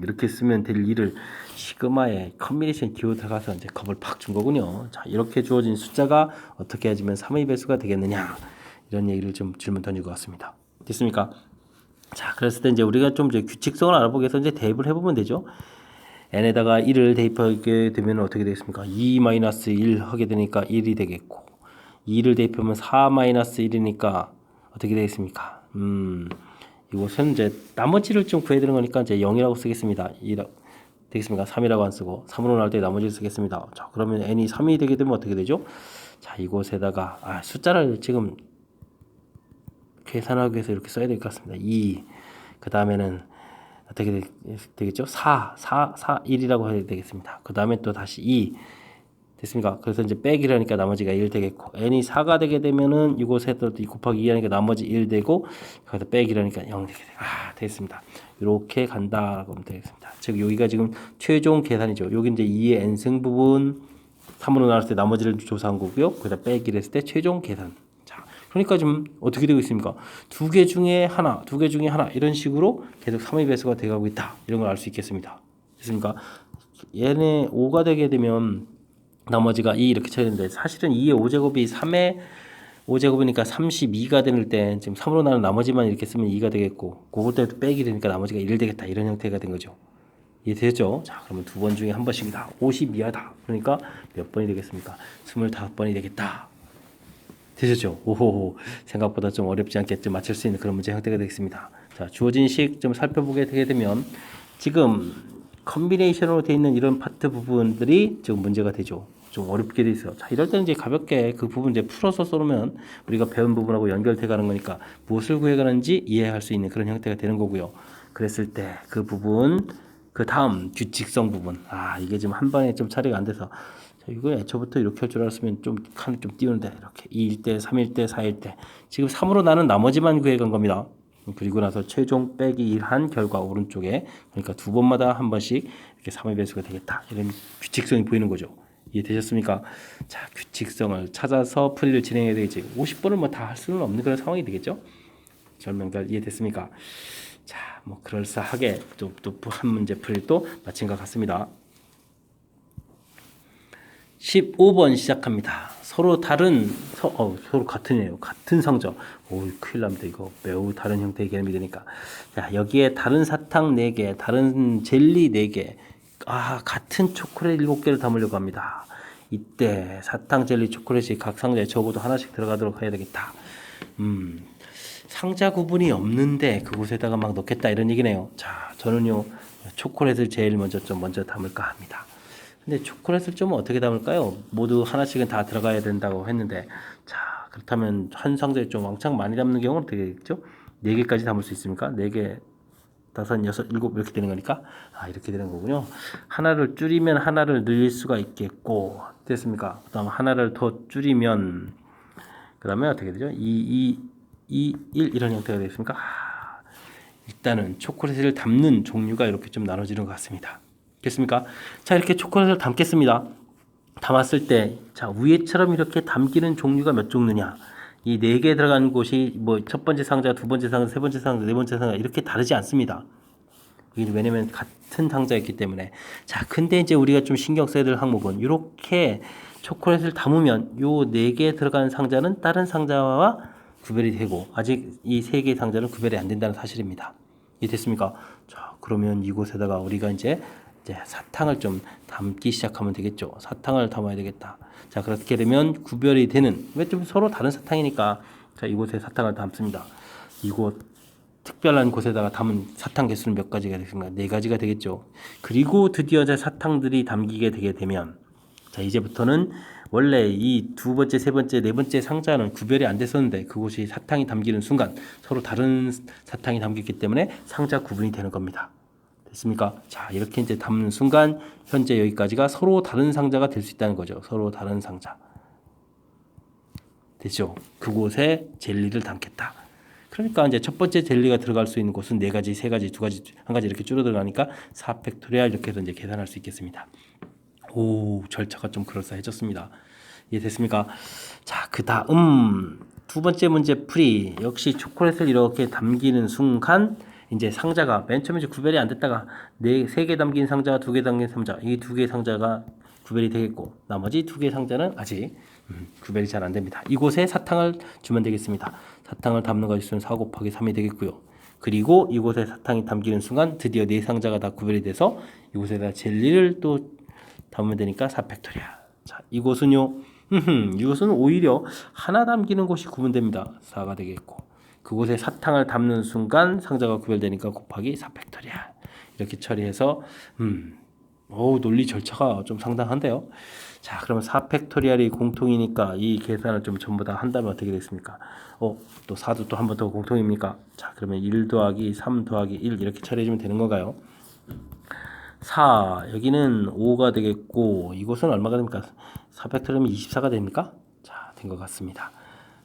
이렇게 쓰면 될 일을 시그마의 컨비네이션 기호 들어가서 이제 겁을 팍 준 거군요. 자, 이렇게 주어진 숫자가 어떻게 해주면 3의 배수가 되겠느냐 이런 얘기를 좀 질문 던질 것 같습니다. 됐습니까? 자, 그랬을 때 이제 우리가 좀 이제 규칙성을 알아보기 위해서 이제 대입을 해보면 되죠. n에다가 1을 대입하게 되면 어떻게 되겠습니까? 2-1 하게 되니까 1이 되겠고 2를 대입하면 4-1이니까 어떻게 되겠습니까? 이것은 이제 나머지를 좀 구해야 되는 거니까 이제 0이라고 쓰겠습니다. 2 되겠습니까? 3이라고 안 쓰고 3으로 나올 때 나머지를 쓰겠습니다. 자, 그러면 n이 3이 되게 되면 어떻게 되죠? 자, 이곳에다가 숫자를 지금 계산하기 위해서 이렇게 써야 될 것 같습니다. 2, 그 다음에는 어떻게 되겠죠? 1이라고 해야 되겠습니다. 그 다음에 또 다시 2 됐습니까? 그래서 이제 빼기라니까 나머지가 1 되겠고 n이 4가 되게 되면은 이곳에도 2 곱하기 2 하니까 나머지 1 되고 거기서 빼기라니까 0 되게 돼요. 됐습니다. 이렇게 간다라고 하면 되겠습니다. 즉 여기가 지금 최종 계산이죠. 여기 이제 2의 n승 부분 3으로 나눴을 때 나머지를 조사한 거고요. 거기다 빼기를 했을 때 최종 계산. 그러니까 지금 어떻게 되고 있습니까? 두 개 중에 하나 이런 식으로 계속 3의 배수가 되어가고 있다. 이런 걸 알 수 있겠습니다. 됐습니까? 얘네 5가 되게 되면 나머지가 2 이렇게 쳐야 되는데 사실은 2의 5제곱이 3의 5제곱이니까 32가 되는 때 지금 3으로 나눈 나머지만 이렇게 쓰면 2가 되겠고 그걸 때도 빼기 되니까 나머지가 1 되겠다. 이런 형태가 된 거죠. 이해되셨죠? 자, 그러면 두 번 중에 한 번씩이다. 50 이하다. 그러니까 몇 번이 되겠습니까? 25번이 되겠다. 되셨죠? 오호호, 생각보다 좀 어렵지 않게 좀 맞출 수 있는 그런 문제 형태가 되겠습니다. 자, 주어진 식 좀 살펴보게 되게 되면 지금 컨비네이션으로 되어 있는 이런 파트 부분들이 지금 문제가 되죠. 좀 어렵게 돼 있어요. 자, 이럴 때는 이제 가볍게 그 부분 이제 풀어서 쏘면 우리가 배운 부분하고 연결돼 가는 거니까 무엇을 구해가는지 이해할 수 있는 그런 형태가 되는 거고요. 그랬을 때 그 부분, 그 다음 규칙성 부분. 이게 지금 한 번에 좀 처리가 안 돼서. 자, 이거 애초부터 이렇게 할 줄 알았으면 좀 칸을 좀 띄우는데 이렇게 2일 때, 3일 때, 4일 때. 지금 3으로 나는 나머지만 구해간 겁니다. 그리고 나서 최종 빼기 1한 결과 오른쪽에, 그러니까 두 번마다 한 번씩 이렇게 3의 배수가 되겠다. 이런 규칙성이 보이는 거죠. 이해되셨습니까? 자, 규칙성을 찾아서 풀이를 진행해야 되겠지. 50번을 뭐 다 할 수는 없는 그런 상황이 되겠죠. 설명들 이해됐습니까? 자, 뭐 그럴싸하게 또 한 문제 풀이 또 마친 것 같습니다. 15번 시작합니다. 서로 다른 서로 같으네요. 같은 상자. 큰일 납니다. 이거 매우 다른 형태의 개념이 되니까. 자, 여기에 다른 사탕 4개, 다른 젤리 4개, 같은 초콜릿 7개를 담으려고 합니다. 이때 사탕, 젤리, 초콜릿이 각 상자에 적어도 하나씩 들어가도록 해야 되겠다. 상자 구분이 없는데 그곳에다가 막 넣겠다 이런 얘기네요. 자, 저는요 초콜릿을 제일 먼저 담을까 합니다. 근데 초콜릿을 좀 어떻게 담을까요? 모두 하나씩은 다 들어가야 된다고 했는데, 자, 그렇다면 한 상자에 좀 왕창 많이 담는 경우는 어떻게 되겠죠? 4개까지 담을 수 있습니까? 4개, 5, 6, 7 이렇게 되는 거니까 이렇게 되는 거군요. 하나를 줄이면 하나를 늘릴 수가 있겠고, 됐습니까? 그다음 하나를 더 줄이면 그다음에 어떻게 되죠? 2, 1 이런 형태가 되겠습니까? 일단은 초콜릿을 담는 종류가 이렇게 좀 나눠지는 것 같습니다. 됐습니까? 자, 이렇게 초콜릿을 담겠습니다. 담았을 때, 자, 위에처럼 이렇게 담기는 종류가 몇 종류냐? 이 4개 들어간 곳이 뭐 첫 번째 상자, 두 번째 상자, 세 번째 상자, 네 번째 상자 이렇게 다르지 않습니다. 왜냐면 같은 상자였기 때문에. 자, 근데 이제 우리가 좀 신경 써야 될 항목은 이렇게 초콜릿을 담으면 요 4개 들어간 상자는 다른 상자와 구별이 되고 아직 이 3개의 상자는 구별이 안 된다는 사실입니다. 이해됐습니까? 자, 그러면 이곳에다가 우리가 이제 사탕을 좀 담기 시작하면 되겠죠. 사탕을 담아야 되겠다. 자, 그렇게 되면 구별이 되는, 왜 좀 서로 다른 사탕이니까, 자, 이곳에 사탕을 담습니다. 이곳 특별한 곳에다가 담은 사탕 개수는 몇 가지가 되겠습니까? 4가지가 되겠죠. 그리고 드디어 사탕들이 담기게 되게 되면, 자, 이제부터는 원래 이 두 번째, 세 번째, 네 번째 상자는 구별이 안 됐었는데 그곳이 사탕이 담기는 순간 서로 다른 사탕이 담겼기 때문에 상자 구분이 되는 겁니다. 됐습니까? 자, 이렇게 이제 담는 순간 현재 여기까지가 서로 다른 상자가 될 수 있다는 거죠. 서로 다른 상자. 됐죠? 그곳에 젤리를 담겠다. 그러니까 이제 첫 번째 젤리가 들어갈 수 있는 곳은 4가지, 3가지, 2가지, 1가지 이렇게 줄어들어가니까 4팩토리얼 이렇게 해서 이제 계산할 수 있겠습니다. 절차가 좀 그럴싸해졌습니다. 이해됐습니까? 자, 그 다음 두 번째 문제 풀이. 역시 초콜릿을 이렇게 담기는 순간 이제 상자가 맨 처음에 구별이 안 됐다가 3개 담긴 상자와 2개 담긴 상자, 이 2개의 상자가 구별이 되겠고 나머지 2개의 상자는 아직 구별이 잘 안 됩니다. 이곳에 사탕을 주면 되겠습니다. 사탕을 담는 것이 수는 4 곱하기 3이 되겠고요. 그리고 이곳에 사탕이 담기는 순간 드디어 4상자가 다 구별이 돼서 이곳에다 젤리를 또 담으면 되니까 4팩토리얼. 자, 이곳은요. 이것은 오히려 하나 담기는 곳이 구분됩니다. 4가 되겠고 그곳에 사탕을 담는 순간 상자가 구별되니까 곱하기 4팩토리얼. 이렇게 처리해서 논리 절차가 좀 상당한데요. 자, 그러면 4팩토리얼이 공통이니까 이 계산을 좀 전부 다 한다면 어떻게 되겠습니까? 또 4도 또 한 번 더 공통입니까? 자, 그러면 1 더하기 3 더하기 1 이렇게 처리해주면 되는 건가요? 4, 여기는 5가 되겠고 이곳은 얼마가 됩니까? 4팩토리얼이면 24가 됩니까? 자, 된 것 같습니다.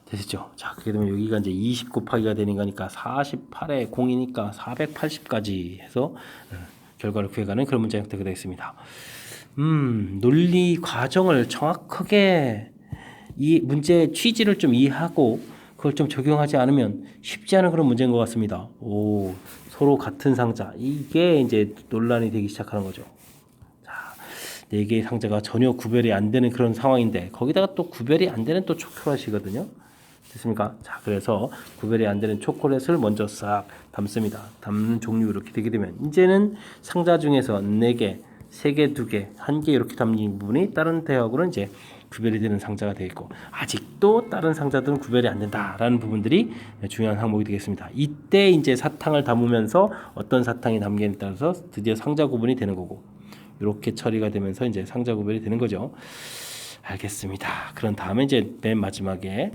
되셨죠? 자, 그렇게 되면 여기가 이제 20 곱하기가 되는 거니까 48에 0이니까 480까지 해서 결과를 구해가는 그런 문제 형태가 되겠습니다. 논리 과정을 정확하게 이 문제의 취지를 좀 이해하고 그걸 좀 적용하지 않으면 쉽지 않은 그런 문제인 것 같습니다. 서로 같은 상자. 이게 이제 논란이 되기 시작하는 거죠. 자, 4개의 상자가 전혀 구별이 안 되는 그런 상황인데 거기다가 또 구별이 안 되는 또 초콜릿이거든요. 됐습니까? 자, 그래서 구별이 안 되는 초콜릿을 먼저 싹 담습니다. 담는 종류 이렇게 되게 되면 이제는 상자 중에서 4개, 3개, 2개, 1개 이렇게 담긴 부분이 다른 대하고는 이제 구별이 되는 상자가 되겠고, 아직도 다른 상자들은 구별이 안 된다라는 부분들이 중요한 항목이 되겠습니다. 이때 이제 사탕을 담으면서 어떤 사탕이 담기에 따라서 드디어 상자 구분이 되는 거고, 이렇게 처리가 되면서 이제 상자 구별이 되는 거죠. 알겠습니다. 그런 다음에 이제 맨 마지막에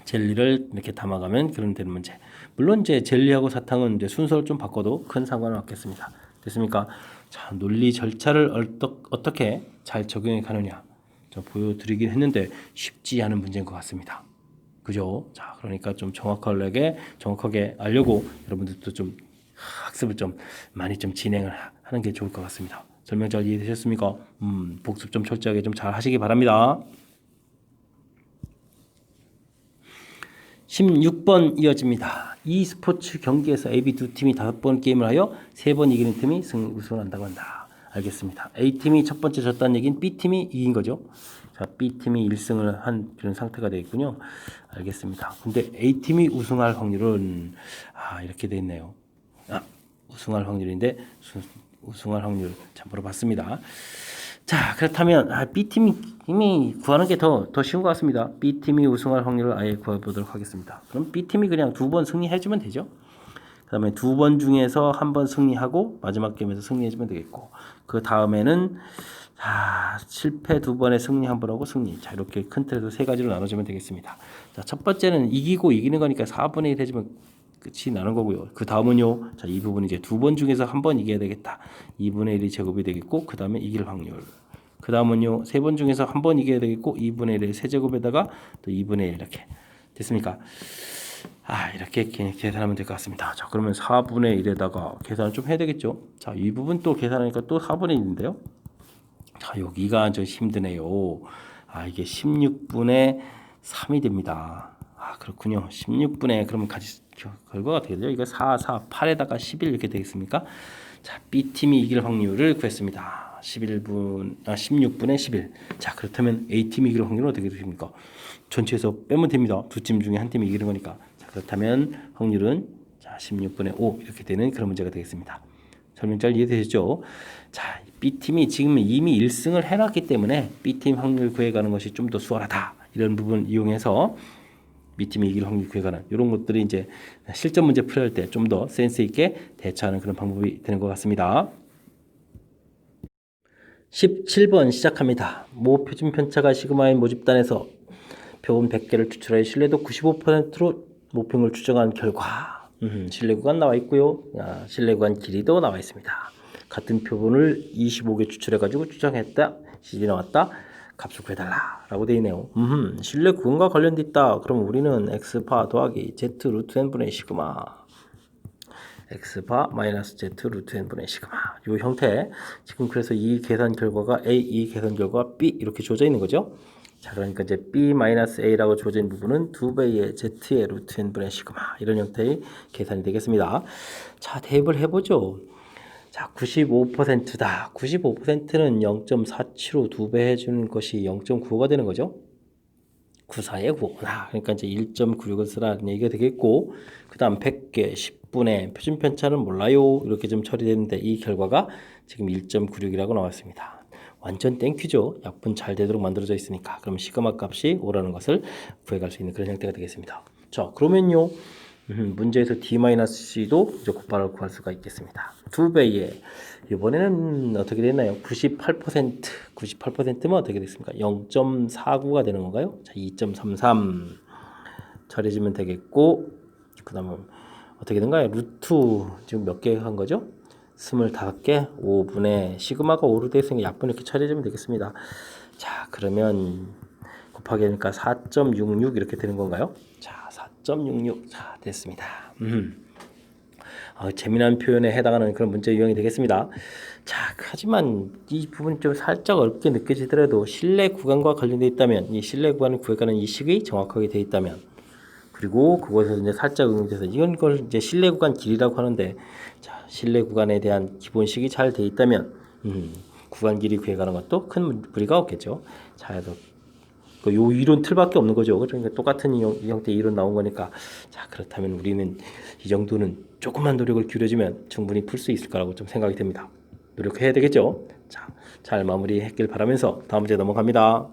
젤리를 이렇게 담아가면 그런 되는 문제. 물론 이제 젤리하고 사탕은 이제 순서를 좀 바꿔도 큰 상관은 없겠습니다. 됐습니까? 자, 논리 절차를 어떻게 잘 적용해 가느냐 좀 보여드리긴 했는데 쉽지 않은 문제인 것 같습니다. 그죠? 자, 그러니까 좀 정확하게 알려고 여러분들도 좀 학습을 좀 많이 좀 진행을 하는 게 좋을 것 같습니다. 설명 잘 이해되셨습니까? 복습 좀 철저하게 좀 잘 하시기 바랍니다. 16번 이어집니다. e스포츠 경기에서 AB 두 팀이 5번 게임을 하여 3번 이기는 팀이 우승을 한다고 한다. 알겠습니다. A팀이 첫 번째 졌다는 얘기는 B팀이 이긴 거죠. 자, B팀이 1승을 한 그런 상태가 되겠군요. 알겠습니다. 근데 A팀이 우승할 확률은 이렇게 돼 있네요. 우승할 확률인데 우승할 확률 참 물어봤습니다. 자, 그렇다면 B팀이 이미 구하는 게 더 쉬운 것 같습니다. B팀이 우승할 확률을 아예 구해보도록 하겠습니다. 그럼 B팀이 그냥 2번 승리해주면 되죠. 그 다음에 2번 중에서 1번 승리하고 마지막 게임에서 승리해주면 되겠고, 그 다음에는 실패 2번에 승리 1번하고 승리. 자, 이렇게 큰 틀에서 3가지로 나눠주면 되겠습니다. 자, 첫 번째는 이기는 거니까 4분의 1 해주면 끝이 나는 거고요. 그 다음은요. 자, 이 부분 이제 2번 중에서 1번 이겨야 되겠다. 2분의 1이 제곱이 되겠고, 그 다음에 이길 확률. 그 다음은요. 3번 중에서 1번 이겨야 되겠고, 2분의 1의 세제곱에다가 또 2분의 1 이렇게. 됐습니까? 이렇게 계산하면 될 것 같습니다. 자, 그러면 4분의 1에다가 계산을 좀 해야 되겠죠. 자, 이 부분 또 계산하니까 또 4분의 1인데요. 자, 여기가 좀 힘드네요. 이게 16분의 3이 됩니다. 그렇군요. 16분의 그러면 결과가 어떻게 되죠? 이거 8에다가 11 이렇게 되겠습니까? 자, B팀이 이길 확률을 구했습니다. 16분의 11. 자, 그렇다면 A팀이 이길 확률은 어떻게 되십니까? 전체에서 빼면 됩니다. 두 팀 중에 한 팀이 이기는 거니까. 자, 그렇다면 확률은 16분의 5 이렇게 되는 그런 문제가 되겠습니다. 설명 잘 이해되셨죠? 자, B팀이 지금 이미 1승을 해놨기 때문에 B팀 확률 구해가는 것이 좀 더 수월하다. 이런 부분 이용해서 B팀이 이길 확률 구해가는 이런 것들이 이제 실전 문제 풀이할 때 좀 더 센스 있게 대처하는 그런 방법이 되는 것 같습니다. 17번 시작합니다. 모 표준 편차가 시그마의 모집단에서 표본 100개를 추출하여 신뢰도 95%로 모평을 추정한 결과 신뢰 구간 나와 있고요. 신뢰 구간 길이도 나와 있습니다. 같은 표본을 25개 추출해 가지고 추정했다. 시기 나왔다. 값을 구해달라 라고 되어 있네요. 신뢰 구간과 관련돼 있다. 그럼 우리는 x바 더하기 z 루트 n분의 시그마 x바 마이너스 z 루트 n분의 시그마 이 형태. 지금 그래서 이 계산 결과가 a, 이 계산 결과가 b 이렇게 주어져 있는 거죠. 자, 그러니까 이제 b-a라고 주어져 있는 부분은 2배의 z의 루트 n분의 시그마 이런 형태의 계산이 되겠습니다. 자, 대입을 해보죠. 자, 95%다. 95%는 0.47로 2배 해주는 것이 0.95가 되는 거죠. 94에 9. 그러니까 이제 1.96을 쓰라는 얘기가 되겠고, 그 다음 100개, 10분의 표준 편차는 몰라요. 이렇게 좀 처리되는데 이 결과가 지금 1.96이라고 나왔습니다. 완전 땡큐죠. 약분 잘 되도록 만들어져 있으니까. 그럼 시그마 값이 5라는 것을 구해갈 수 있는 그런 형태가 되겠습니다. 자, 그러면요. 문제에서 D-C도 이제 곱하를 구할 수가 있겠습니다. 2배에 이번에는 어떻게 됐나요? 98%면 어떻게 됐습니까? 0.49가 되는 건가요? 자, 2.33 처리해주면 되겠고, 그 다음에 어떻게 된가요? 루트 지금 몇 개 한 거죠? 25개 5분의 시그마가 5로 되어 있으니까 약분 이렇게 처리해주면 되겠습니다. 자, 그러면 곱하기 하니까 4.66 이렇게 되는 건가요? 자, 4.66 자, 됐습니다. 재미난 표현에 해당하는 그런 문제 유형이 되겠습니다. 자, 하지만 이 부분이 좀 살짝 어렵게 느껴지더라도 실내 구간과 관련되어 있다면, 이 실내 구간을 구해가는 이 식이 정확하게 되어 있다면, 그리고 그것에서 이제 살짝 응용돼서 이건 걸 이제 실내 구간 길이라고 하는데, 자, 실내 구간에 대한 기본식이 잘 되어 있다면, 구간 길이 구해가는 것도 큰 무리가 없겠죠. 자, 그래서 요 이론 틀밖에 없는 거죠. 그러니까 똑같은 이 형태의 이론 나온 거니까, 자, 그렇다면 우리는 이 정도는 조금만 노력을 기울여주면 충분히 풀 수 있을 거라고 좀 생각이 됩니다. 노력해야 되겠죠. 자, 잘 마무리했길 바라면서 다음 문제 넘어갑니다.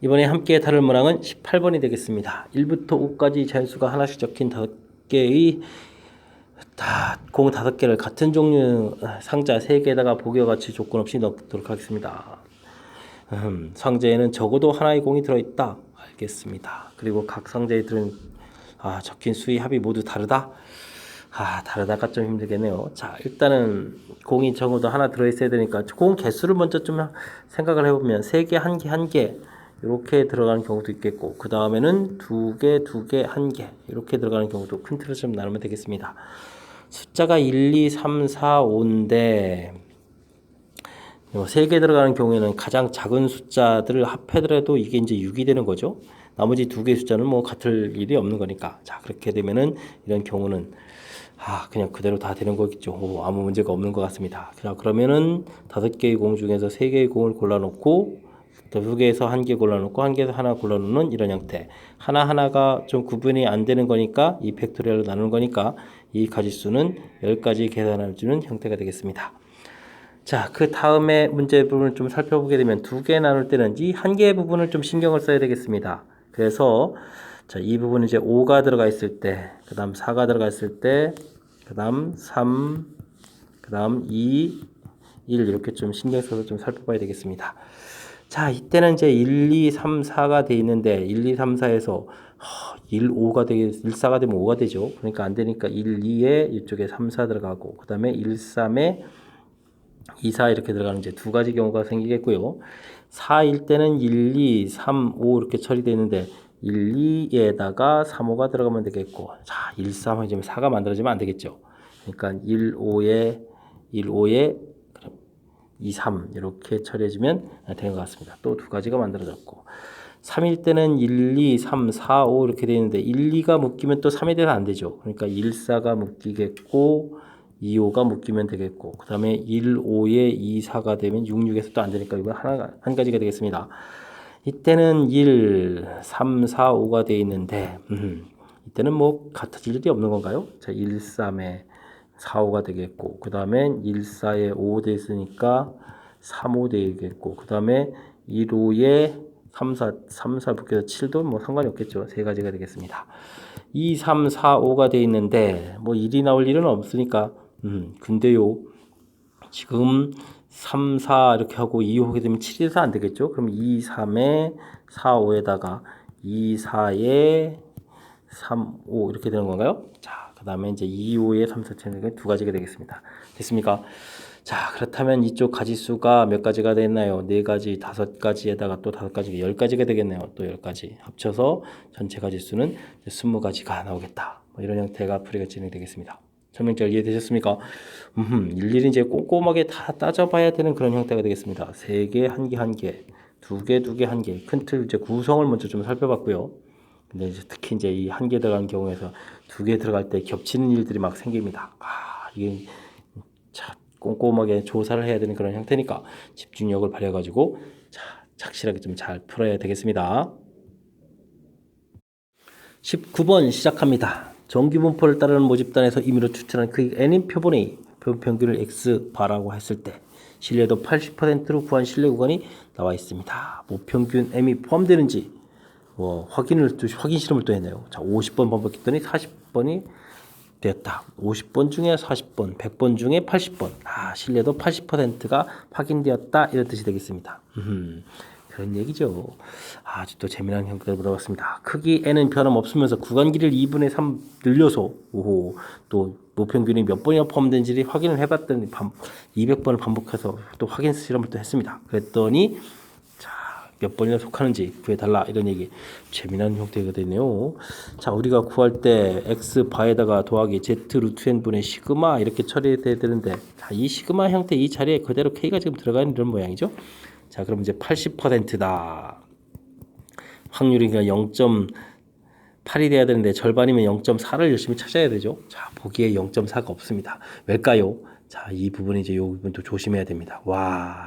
이번에 함께 다룰 문항은 18번이 되겠습니다. 1부터 5까지 자연수가 하나씩 적힌 5개의 공 5개를 같은 종류 상자 3개에다가 보기와 같이 조건 없이 넣도록 하겠습니다. 상자에는 적어도 하나의 공이 들어있다. 알겠습니다. 그리고 각 상자에 들은 적힌 수의 합이 모두 다르다. 다르다가 좀 힘들겠네요. 자, 일단은 공이 적어도 하나 들어있어야 되니까 공 개수를 먼저 좀 생각을 해보면 3개, 1개, 1개 이렇게 들어가는 경우도 있겠고, 그 다음에는 2개, 2개, 1개 이렇게 들어가는 경우도 큰 틀을 좀 나누면 되겠습니다. 숫자가 1, 2, 3, 4, 5인데 3개 들어가는 경우에는 가장 작은 숫자들을 합해더라도 이게 이제 6이 되는 거죠. 나머지 2개의 숫자는 뭐 같을 일이 없는 거니까. 자, 그렇게 되면은 이런 경우는 그냥 그대로 다 되는 거겠죠. 아무 문제가 없는 것 같습니다. 자, 그러면은 5개의 공 중에서 3개의 공을 골라놓고 2개에서 1개 골라놓고 1개에서 하나 골라놓는 이런 형태. 하나하나가 좀 구분이 안 되는 거니까 이 팩토리얼로 나누는 거니까 이 가지수는 10가지 계산할 주는 형태가 되겠습니다. 자, 그 다음에 문제 부분을 좀 살펴보게 되면 2개 나눌 때는 이 1개의 부분을 좀 신경을 써야 되겠습니다. 그래서 자, 이 부분은 이제 5가 들어가 있을 때, 그 다음 4가 들어가 있을 때, 그 다음 3, 그 다음 2, 1 이렇게 좀 신경 써서 좀 살펴봐야 되겠습니다. 자, 이때는 이제 1, 2, 3, 4가 돼 있는데 1, 2, 3, 4에서 1, 5가 되게 1, 4가 되면 5가 되죠. 그러니까 안 되니까 1, 2에 이쪽에 3, 4 들어가고 그 다음에 1, 3에 2, 4 이렇게 들어가는 이제 2가지 경우가 생기겠고요. 4일 때는 1, 2, 3, 5 이렇게 처리되어 있는데 1, 2에다가 3, 5가 들어가면 되겠고, 자, 1, 3 하면 4가 만들어지면 안 되겠죠. 그러니까 1, 5에 2, 3 이렇게 처리해주면 되는 것 같습니다. 또 2가지가 만들어졌고, 3일 때는 1, 2, 3, 4, 5 이렇게 되어 있는데 1, 2가 묶이면 또 3에 대해서 안 되죠. 그러니까 1, 4가 묶이겠고 2, 5가 묶이면 되겠고, 그 다음에 1, 5에 2, 4가 되면 6, 6에서 또 안 되니까 이건 한 가지가 되겠습니다. 이때는 1, 3, 4, 5가 되어 있는데 이때는 뭐 같아질 일이 없는 건가요? 자, 1, 3에 4, 5가 되겠고, 그 다음에 1, 4에 5 되어 있으니까 3, 5 되겠고, 그 다음에 1, 5에 3, 4 붙여서 7도 뭐 상관이 없겠죠. 3가지가 되겠습니다. 2, 3, 4, 5가 되어 있는데 뭐 1이 나올 일은 없으니까 근데요, 지금 3, 4 이렇게 하고 2 오게 되면 7이 돼서 안 되겠죠. 그럼 2, 3에 4, 5에다가 2, 4에 3, 5 이렇게 되는 건가요? 자, 그 다음에 이제 2, 5에 3, 4, 7이 2가지가 되겠습니다. 됐습니까? 자, 그렇다면 이쪽 가지수가 몇 가지가 됐나요? 4가지, 5가지에다가 또 5가지가 10가지가 되겠네요. 또 10가지 합쳐서 전체 가지수는 20가지가 나오겠다. 뭐 이런 형태가 풀이가 진행되겠습니다. 설명 잘 이해되셨습니까? 일일이 이제 꼼꼼하게 다 따져봐야 되는 그런 형태가 되겠습니다. 3개, 1개, 1개, 2개, 2개, 1개. 큰 틀 이제 구성을 먼저 좀 살펴봤고요. 근데 이제 특히 이제 이 1개 들어가는 경우에서 2개 들어갈 때 겹치는 일들이 막 생깁니다. 이게 참 꼼꼼하게 조사를 해야 되는 그런 형태니까 집중력을 발휘해가지고 착실하게 좀 잘 풀어야 되겠습니다. 19번 시작합니다. 정규분포를 따르는 모집단에서 임의로 추천한 그 n인 표본의 평균을 x바라고 했을 때 신뢰도 80%로 구한 신뢰 구간이 나와 있습니다. 모평균 m이 포함되는지 확인 실험을 또 했네요. 자, 50번 반복했더니 40번이 되었다. 50번 중에 40번, 100번 중에 80번. 신뢰도 80%가 확인되었다. 이런 뜻이 되겠습니다. 그런 얘기죠. 아주 또 재미난 형태를 물어봤습니다. 크기 n은 변함없으면서 구간 길이를 2분의 3 늘려서 또 모평균이 몇 번이나 포함된지 확인을 해봤더니 200번을 반복해서 또 확인 실험을 또 했습니다. 그랬더니 몇 번이나 속하는지 구해달라 이런 얘기. 재미난 형태가 되네요. 자, 우리가 구할 때 x 바에다가 더하기 z 루트 n분의 시그마 이렇게 처리돼야 되는데, 자, 이 시그마 형태 이 자리에 그대로 k가 지금 들어가 있는 이런 모양이죠. 자, 그럼 이제 80%다. 확률이 그냥 0.8이 돼야 되는데 절반이면 0.4를 열심히 찾아야 되죠. 자, 보기에 0.4가 없습니다. 왜일까요? 자, 이 부분이 이제 이 부분도 조심해야 됩니다.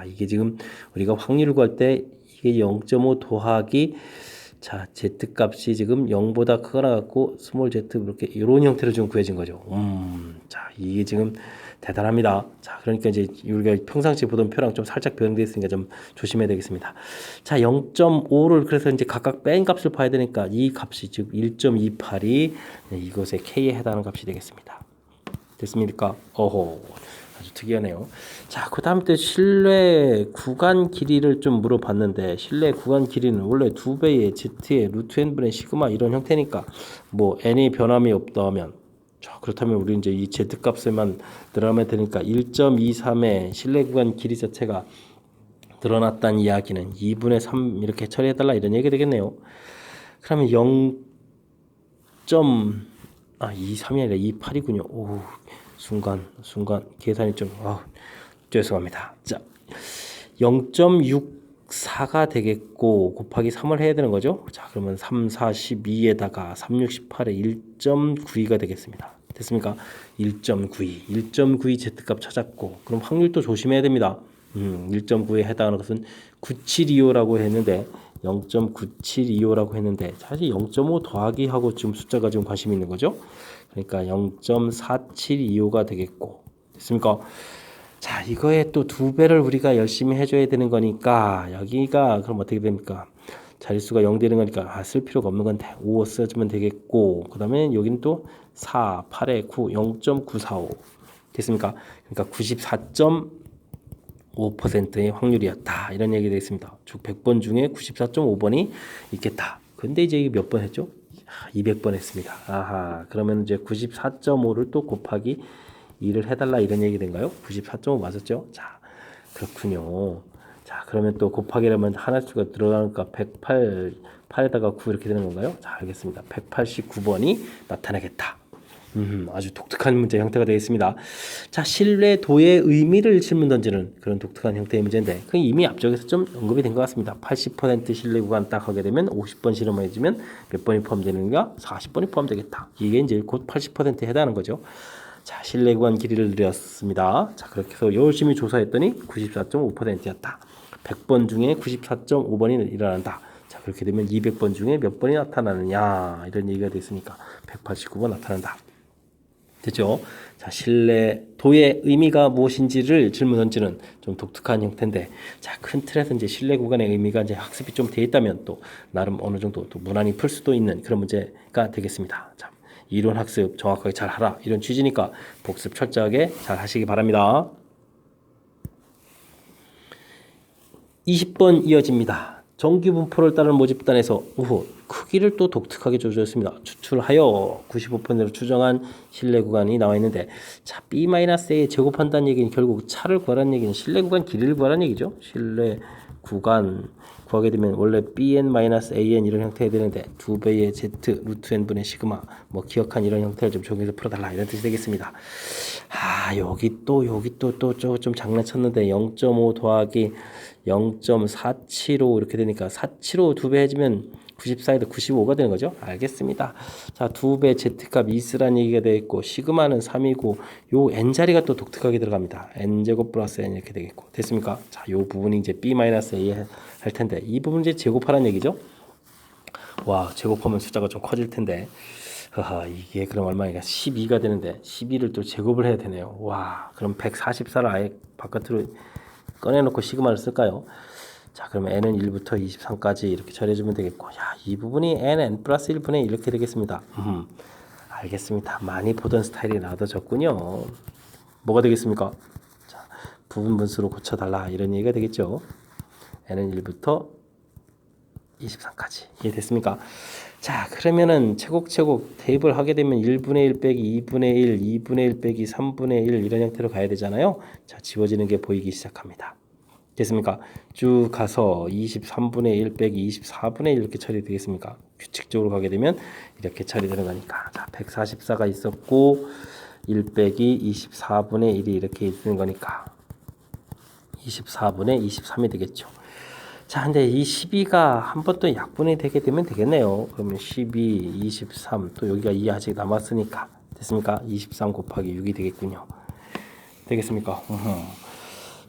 이게 지금 우리가 확률을 구할 때 이게 0.5 더하기 자, z 값이 지금 0보다 크거나 같고 스몰 z 이렇게 이런 형태로 좀 구해진 거죠. 자, 이게 지금 대단합니다. 자, 그러니까 이제 우리가 평상시 보던 표랑 좀 살짝 변형되어 있으니까 좀 조심해야 되겠습니다. 자, 0.5를 그래서 이제 각각 뺀 값을 봐야 되니까 이 값이 즉 1.28이 이것의 K에 해당하는 값이 되겠습니다. 됐습니까? 어호, 아주 특이하네요. 자, 그 다음 때 실내 구간 길이를 좀 물어봤는데 실내 구간 길이는 원래 2배의 Z의 루트 n분의 시그마 이런 형태니까 뭐 n의 변함이 없다면 자, 그렇다면 우리 이제 이 Z 값에만 늘어나면 되니까 1.23의 실내 구간 길이 자체가 늘어났다는 이야기는 2분의 3 이렇게 처리해달라 이런 얘기 되겠네요. 그러면 23이 아니라 28이군요. 오, 순간 계산이 좀 죄송합니다. 자, 0.64가 되겠고 곱하기 3을 해야 되는 거죠. 자, 그러면 3, 42에다가 3, 68에 1.92가 되겠습니다. 됐습니까? 1.92 Z값 찾았고 그럼 확률도 조심해야 됩니다. 1.9에 해당하는 것은 9725라고 했는데 0.9725라고 했는데 사실 0.5 더하기 하고 지금 숫자가 지금 관심이 있는 거죠. 그러니까 0.4725가 되겠고 됐습니까? 자, 이거에 또 2배를 우리가 열심히 해줘야 되는 거니까 여기가 그럼 어떻게 됩니까? 자릿수가 0 되는 거니까 쓸 필요가 없는 건데 5 써주면 되겠고 그 다음에 여기는 또 4, 8에 9, 0.945 됐습니까? 그러니까 94.5%의 확률이었다 이런 얘기가 되겠습니다. 즉 100번 중에 94.5번이 있겠다. 근데 이제 이게 몇 번 했죠? 200번 했습니다. 아하, 그러면 이제 94.5를 또 곱하기 2를 해달라 이런 얘기 된가요? 94.5 맞았죠? 자, 그렇군요. 자, 그러면 또 곱하기라면 하나수가 들어가니까 108에다가 9 이렇게 되는 건가요? 자, 알겠습니다. 189번이 나타나겠다. 아주 독특한 문제 형태가 되어 있습니다. 자, 신뢰도의 의미를 질문 던지는 그런 독특한 형태의 문제인데 그 이미 앞쪽에서 좀 언급이 된 것 같습니다. 80% 신뢰 구간 딱 하게 되면 50번 실험해주면 몇 번이 포함되는가? 40번이 포함되겠다. 이게 이제 곧 80%에 해당하는 거죠. 자, 신뢰 구간 길이를 드렸습니다. 자, 그렇게 해서 열심히 조사했더니 94.5%였다. 100번 중에 94.5번이 일어난다. 자, 그렇게 되면 200번 중에 몇 번이 나타나느냐 이런 얘기가 됐으니까 189번 나타난다. 됐죠? 자, 신뢰도의 의미가 무엇인지를 질문 던지는 좀 독특한 형태인데, 자, 큰 틀에서 이제 신뢰 구간의 의미가 이제 학습이 좀 돼 있다면 또 나름 어느 정도 또 무난히 풀 수도 있는 그런 문제가 되겠습니다. 자, 이론 학습 정확하게 잘 하라 이런 취지니까 복습 철저하게 잘 하시기 바랍니다. 20번 이어집니다. 정규 분포를 따른 모집단에서 우후 크기를 또 독특하게 조절했습니다. 추출하여 95%로 추정한 신뢰 구간이 나와 있는데 자, B-A에 제곱한다는 얘기는 결국 차를 구하라는 얘기는 신뢰 구간 길이를 구하라는 얘기죠. 신뢰 구간 구하게 되면 원래 Bn-An 이런 형태가 되는데 2배의 Z 루트 n분의 시그마 뭐 기억한 이런 형태를 좀 적용해서 풀어달라 이런 뜻이 되겠습니다. 여기 또 좀 장난쳤는데 0.5 더하기 0.475 이렇게 되니까 475 2배 해주면 94에서 95가 되는 거죠. 알겠습니다. 자, 2배 Z값 2쓰라는 얘기가 되어 있고 시그마는 3이고 요 n자리가 또 독특하게 들어갑니다. n제곱 플러스 n 이렇게 되겠고 됐습니까? 자, 요 부분이 이제 B-A 할 텐데 이 부분 이제 제곱하라는 얘기죠. 와, 제곱하면 숫자가 좀 커질 텐데 이게 그럼 얼마니까 12가 되는데 12를 또 제곱을 해야 되네요. 와, 그럼 144를 아예 바깥으로 꺼내놓고 시그마를 쓸까요? 자, 그러면 n은 1부터 23까지 이렇게 처리해주면 되겠고 이 부분이 n 플러스 1분의 1 이렇게 되겠습니다. 알겠습니다. 많이 보던 스타일이 나아졌군요. 뭐가 되겠습니까? 자, 부분 분수로 고쳐달라 이런 얘기가 되겠죠. n은 1부터 23까지 이해됐습니까? 자, 그러면은 차곡차곡 대입을 하게 되면 1분의 1 빼기 2분의 1, 2분의 1 빼기 3분의 1 이런 형태로 가야 되잖아요. 자, 지워지는 게 보이기 시작합니다. 됐습니까? 쭉 가서 23분의 1 빼기 24분의 1 이렇게 처리되겠습니까? 규칙적으로 가게 되면 이렇게 처리되는 거니까 자, 144가 있었고 1 빼기 24분의 1이 이렇게 있는 거니까 24분의 23이 되겠죠. 자, 근데 이 12가 한 번 또 약분이 되게 되면 되겠네요. 그러면 12, 23, 또 여기가 2 아직 남았으니까 됐습니까? 23 곱하기 6이 되겠군요. 되겠습니까?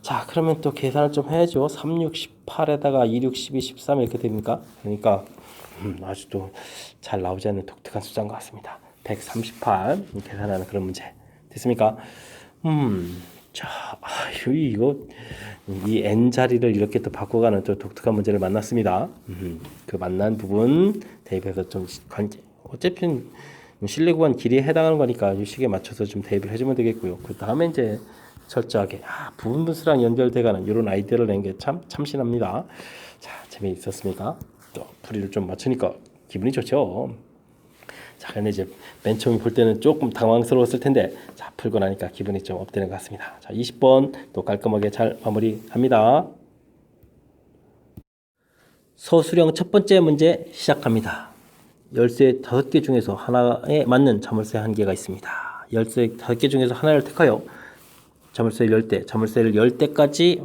자, 그러면 또 계산을 좀 해야죠. 3, 6, 18에다가 2, 6, 12, 13 이렇게 됩니까? 그러니까 아주 또 잘 나오지 않는 독특한 숫자인 것 같습니다. 138 계산하는 그런 문제 됐습니까? 자, 이거 이 n 자리를 이렇게 또 바꿔가는 또 독특한 문제를 만났습니다. 그 만난 부분 대입해서 좀 관계. 어차피 실내 구간 길이에 해당하는 거니까 이 식에 맞춰서 좀 대입을 해주면 되겠고요. 그 다음에 이제 철저하게 부분 분수랑 연결돼가는 이런 아이디어를 낸 게 참 참신합니다. 자, 재미있었습니까? 또 풀이를 좀 맞추니까 기분이 좋죠. 자, 근데 이제 맨 처음 볼 때는 조금 당황스러웠을 텐데, 자, 풀고 나니까 기분이 좀 업되는 것 같습니다. 자, 20번 또 깔끔하게 잘 마무리합니다. 서술형 첫 번째 문제 시작합니다. 열쇠 5개 중에서 하나에 맞는 자물쇠 1개가 있습니다. 열쇠 5개 중에서 하나를 택하여 자물쇠를 열 때, 자물쇠를 열 때까지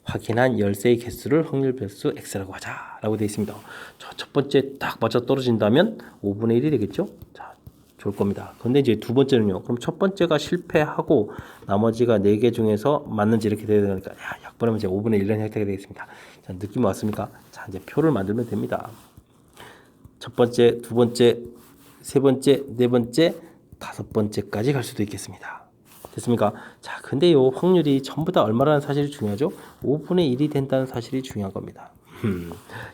확인한 열쇠의 개수를 확률 배수 x라고 하자라고 되어 있습니다. 자, 첫 번째 딱 맞아 떨어진다면 5분의 1이 되겠죠? 자, 좋을 겁니다. 근데 이제 두 번째는요. 그럼 첫 번째가 실패하고 나머지가 4개 중에서 맞는지 이렇게 되야 되니까 약분하면 이제 5분의 1은 혜택이 되겠습니다. 자, 느낌 왔습니까? 자, 이제 표를 만들면 됩니다. 첫 번째, 두 번째, 세 번째, 네 번째, 다섯 번째까지 갈 수도 있겠습니다. 됐습니까? 자, 근데 요 확률이 전부 다 얼마라는 사실이 중요하죠? 5분의 1이 된다는 사실이 중요한 겁니다.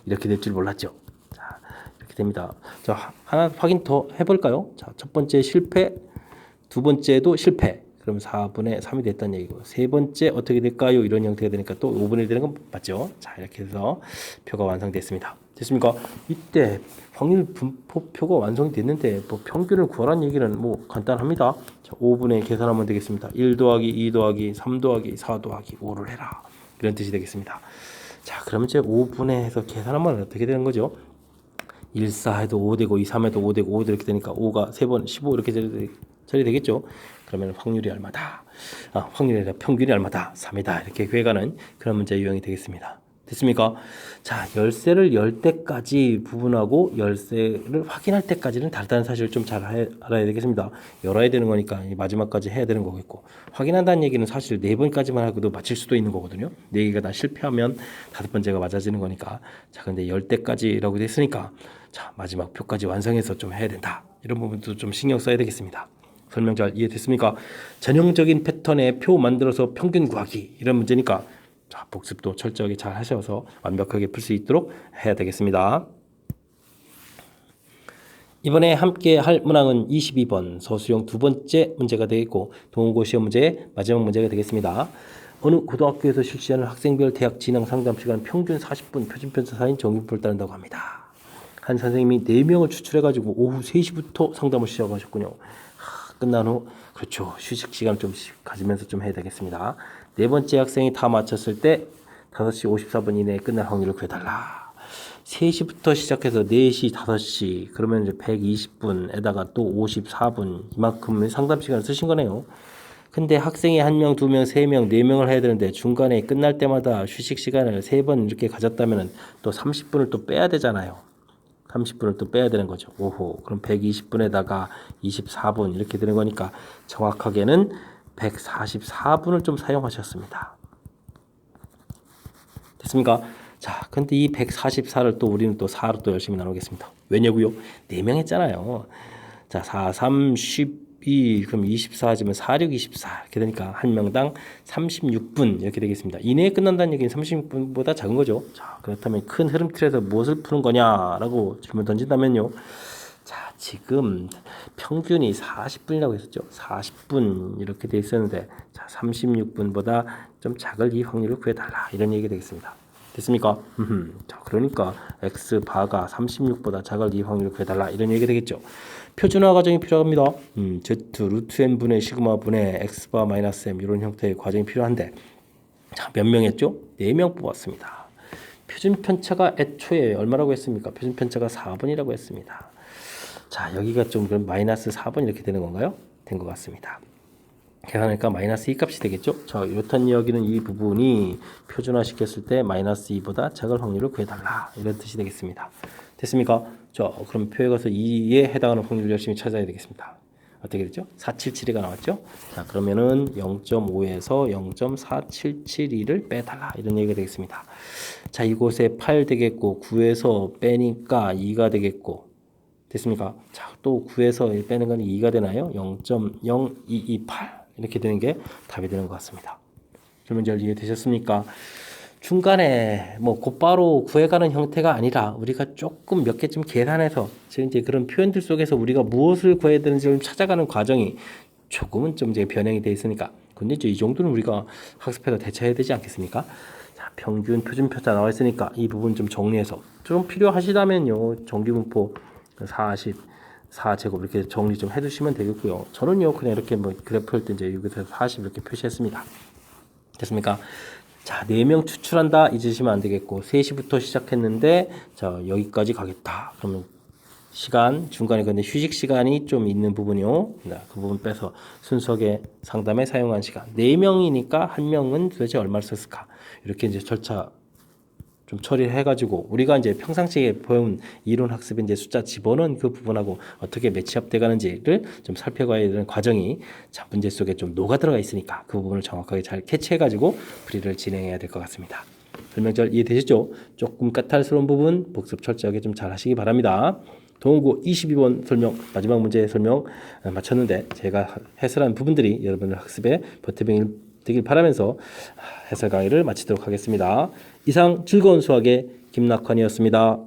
이렇게 될 줄 몰랐죠? 자, 이렇게 됩니다. 자, 하나 확인 더 해볼까요? 자, 첫 번째 실패, 두 번째도 실패. 그럼 4분의 3이 됐다는 얘기고, 세 번째 어떻게 될까요? 이런 형태가 되니까 또 5분의 1 되는 건 맞죠? 자, 이렇게 해서 표가 완성됐습니다. 됐습니까? 이때 확률 분포표가 완성이 됐는데 뭐 평균을 구하라는 얘기는 뭐 간단합니다. 자, 5분의 계산하면 되겠습니다. 1 더하기 2 더하기 3 더하기 4 더하기 5를 해라. 이런 뜻이 되겠습니다. 자, 그러면 이제 5분의 해서 계산하면 어떻게 되는 거죠? 1, 4 해도 5 되고 2, 3 해도 5 되고 5 이렇게 되니까 5가 3번 15 이렇게 처리되겠죠. 그러면 확률이 얼마다? 확률이 아니라 평균이 얼마다? 3이다. 이렇게 구해가는 그런 문제 유형이 되겠습니다. 됐습니까? 자, 열쇠를 열 때까지 부분하고 열쇠를 확인할 때까지는 다르다는 사실을 좀 잘 알아야 되겠습니다. 열어야 되는 거니까 마지막까지 해야 되는 거겠고, 확인한다는 얘기는 사실 4번까지만 하고도 맞힐 수도 있는 거거든요. 4개가 다 실패하면 5번째가 맞아지는 거니까. 자, 근데 열 때까지라고 됐으니까 자, 마지막 표까지 완성해서 좀 해야 된다. 이런 부분도 좀 신경 써야 되겠습니다. 설명 잘 이해됐습니까? 전형적인 패턴의 표 만들어서 평균 구하기 이런 문제니까 자, 복습도 철저하게 잘 하셔서 완벽하게 풀 수 있도록 해야 되겠습니다. 이번에 함께 할 문항은 22번 서술형 두 번째 문제가 되겠고 동국어 시험 문제의 마지막 문제가 되겠습니다. 어느 고등학교에서 실시하는 학생별 대학 진학 상담 시간 평균 40분 표준편차 4인 정규표를 따른다고 합니다. 한 선생님이 4명을 추출해가지고 오후 3시부터 상담을 시작하셨군요. 끝난 후 그렇죠. 휴식 시간 좀 가지면서 좀 해야 되겠습니다. 네 번째 학생이 다 마쳤을 때 5시 54분 이내에 끝날 확률을 구해달라. 3시부터 시작해서 4시, 5시 그러면 이제 120분에다가 또 54분 이만큼 상담 시간을 쓰신 거네요. 근데 학생이 1명, 2명, 3명, 4명을 해야 되는데 중간에 끝날 때마다 휴식 시간을 3번 이렇게 가졌다면 또 30분을 또 빼야 되잖아요. 30분을 또 빼야 되는 거죠. 오호. 그럼 120분에다가 24분 이렇게 되는 거니까 정확하게는 144분을 좀 사용하셨습니다. 됐습니까? 자, 근데 이 144를 또 우리는 또 4로 또 열심히 나누겠습니다. 왜냐고요? 4명 했잖아요. 자, 4, 3, 12, 그럼 24 하지만 4, 6, 24 이렇게 되니까 한 명당 36분 이렇게 되겠습니다. 이내에 끝난다는 얘기는 36분보다 작은 거죠. 자, 그렇다면 큰 흐름틀에서 무엇을 푸는 거냐라고 질문 던진다면요. 자, 지금 평균이 40분이라고 했었죠. 40분 이렇게 돼 있었는데 자, 36분보다 좀 작을 이 확률을 구해달라 이런 얘기가 되겠습니다. 됐습니까? 자, 그러니까 x 바가 36보다 작을 이 확률을 구해달라 이런 얘기가 되겠죠. 표준화 과정이 필요합니다. z 루트 n 분의 시그마 분의 x 바 마이너스 m 이런 형태의 과정이 필요한데 자, 몇 명 했죠? 4명 뽑았습니다. 표준 편차가 애초에 얼마라고 했습니까? 표준 편차가 4번이라고 했습니다. 자, 여기가 좀 그럼 마이너스 4번 이렇게 되는 건가요? 된 것 같습니다. 계산하니까 마이너스 2 값이 되겠죠? 자, 이렇다는 이야기는 이 부분이 표준화 시켰을 때 마이너스 2보다 작을 확률을 구해달라 이런 뜻이 되겠습니다. 됐습니까? 자, 그럼 표에 가서 2에 해당하는 확률을 열심히 찾아야 되겠습니다. 어떻게 되죠? 477이가 나왔죠? 자, 그러면은 0.5에서 0.4772를 빼달라 이런 얘기가 되겠습니다. 자, 이곳에 8 되겠고 9에서 빼니까 2가 되겠고 됐습니까? 자, 또 9에서 빼는 건 2가 되나요? 0.0228 이렇게 되는 게 답이 되는 것 같습니다. 설명 잘 이해되셨습니까? 중간에 뭐 곧바로 구해가는 형태가 아니라 우리가 조금 몇 개쯤 계산해서 이제 그런 표현들 속에서 우리가 무엇을 구해야 되는지를 찾아가는 과정이 조금은 좀 이제 변형이 돼 있으니까 근데 이제 이 정도는 우리가 학습해서 대처해야 되지 않겠습니까? 자, 평균 표준표자 나와 있으니까 이 부분 좀 정리해서 좀 필요하시다면요 정규분포 44제곱 이렇게 정리 좀 해두시면 되겠고요. 저는요 그냥 이렇게 뭐 그래프할 때 이제 여기서 40 이렇게 표시했습니다. 됐습니까? 자, 4명 추출한다 잊으시면 안 되겠고 3시부터 시작했는데 자 여기까지 가겠다. 그러면 시간 중간에 근데 휴식 시간이 좀 있는 부분이요. 그 부분 빼서 순서계 상담에 사용한 시간 4명이니까 한 명은 도대체 얼마를 썼을까? 이렇게 이제 절차 좀 처리를 해가지고 우리가 이제 평상시에 배운 이론 학습에 이제 숫자 집어넣은 그 부분하고 어떻게 매치업 돼가는지를 좀 살펴가야 되는 과정이 자 문제 속에 좀 녹아 들어가 있으니까 그 부분을 정확하게 잘 캐치해가지고 풀이를 진행해야 될 것 같습니다. 설명 잘 이해되시죠? 조금 까탈스러운 부분 복습 철저하게 좀 잘 하시기 바랍니다. 동호고 22번 설명 마지막 문제 설명 마쳤는데 제가 해설한 부분들이 여러분들 학습에 버팀이 되길 바라면서 해설 강의를 마치도록 하겠습니다. 이상 즐거운 수학의 김낙환이었습니다.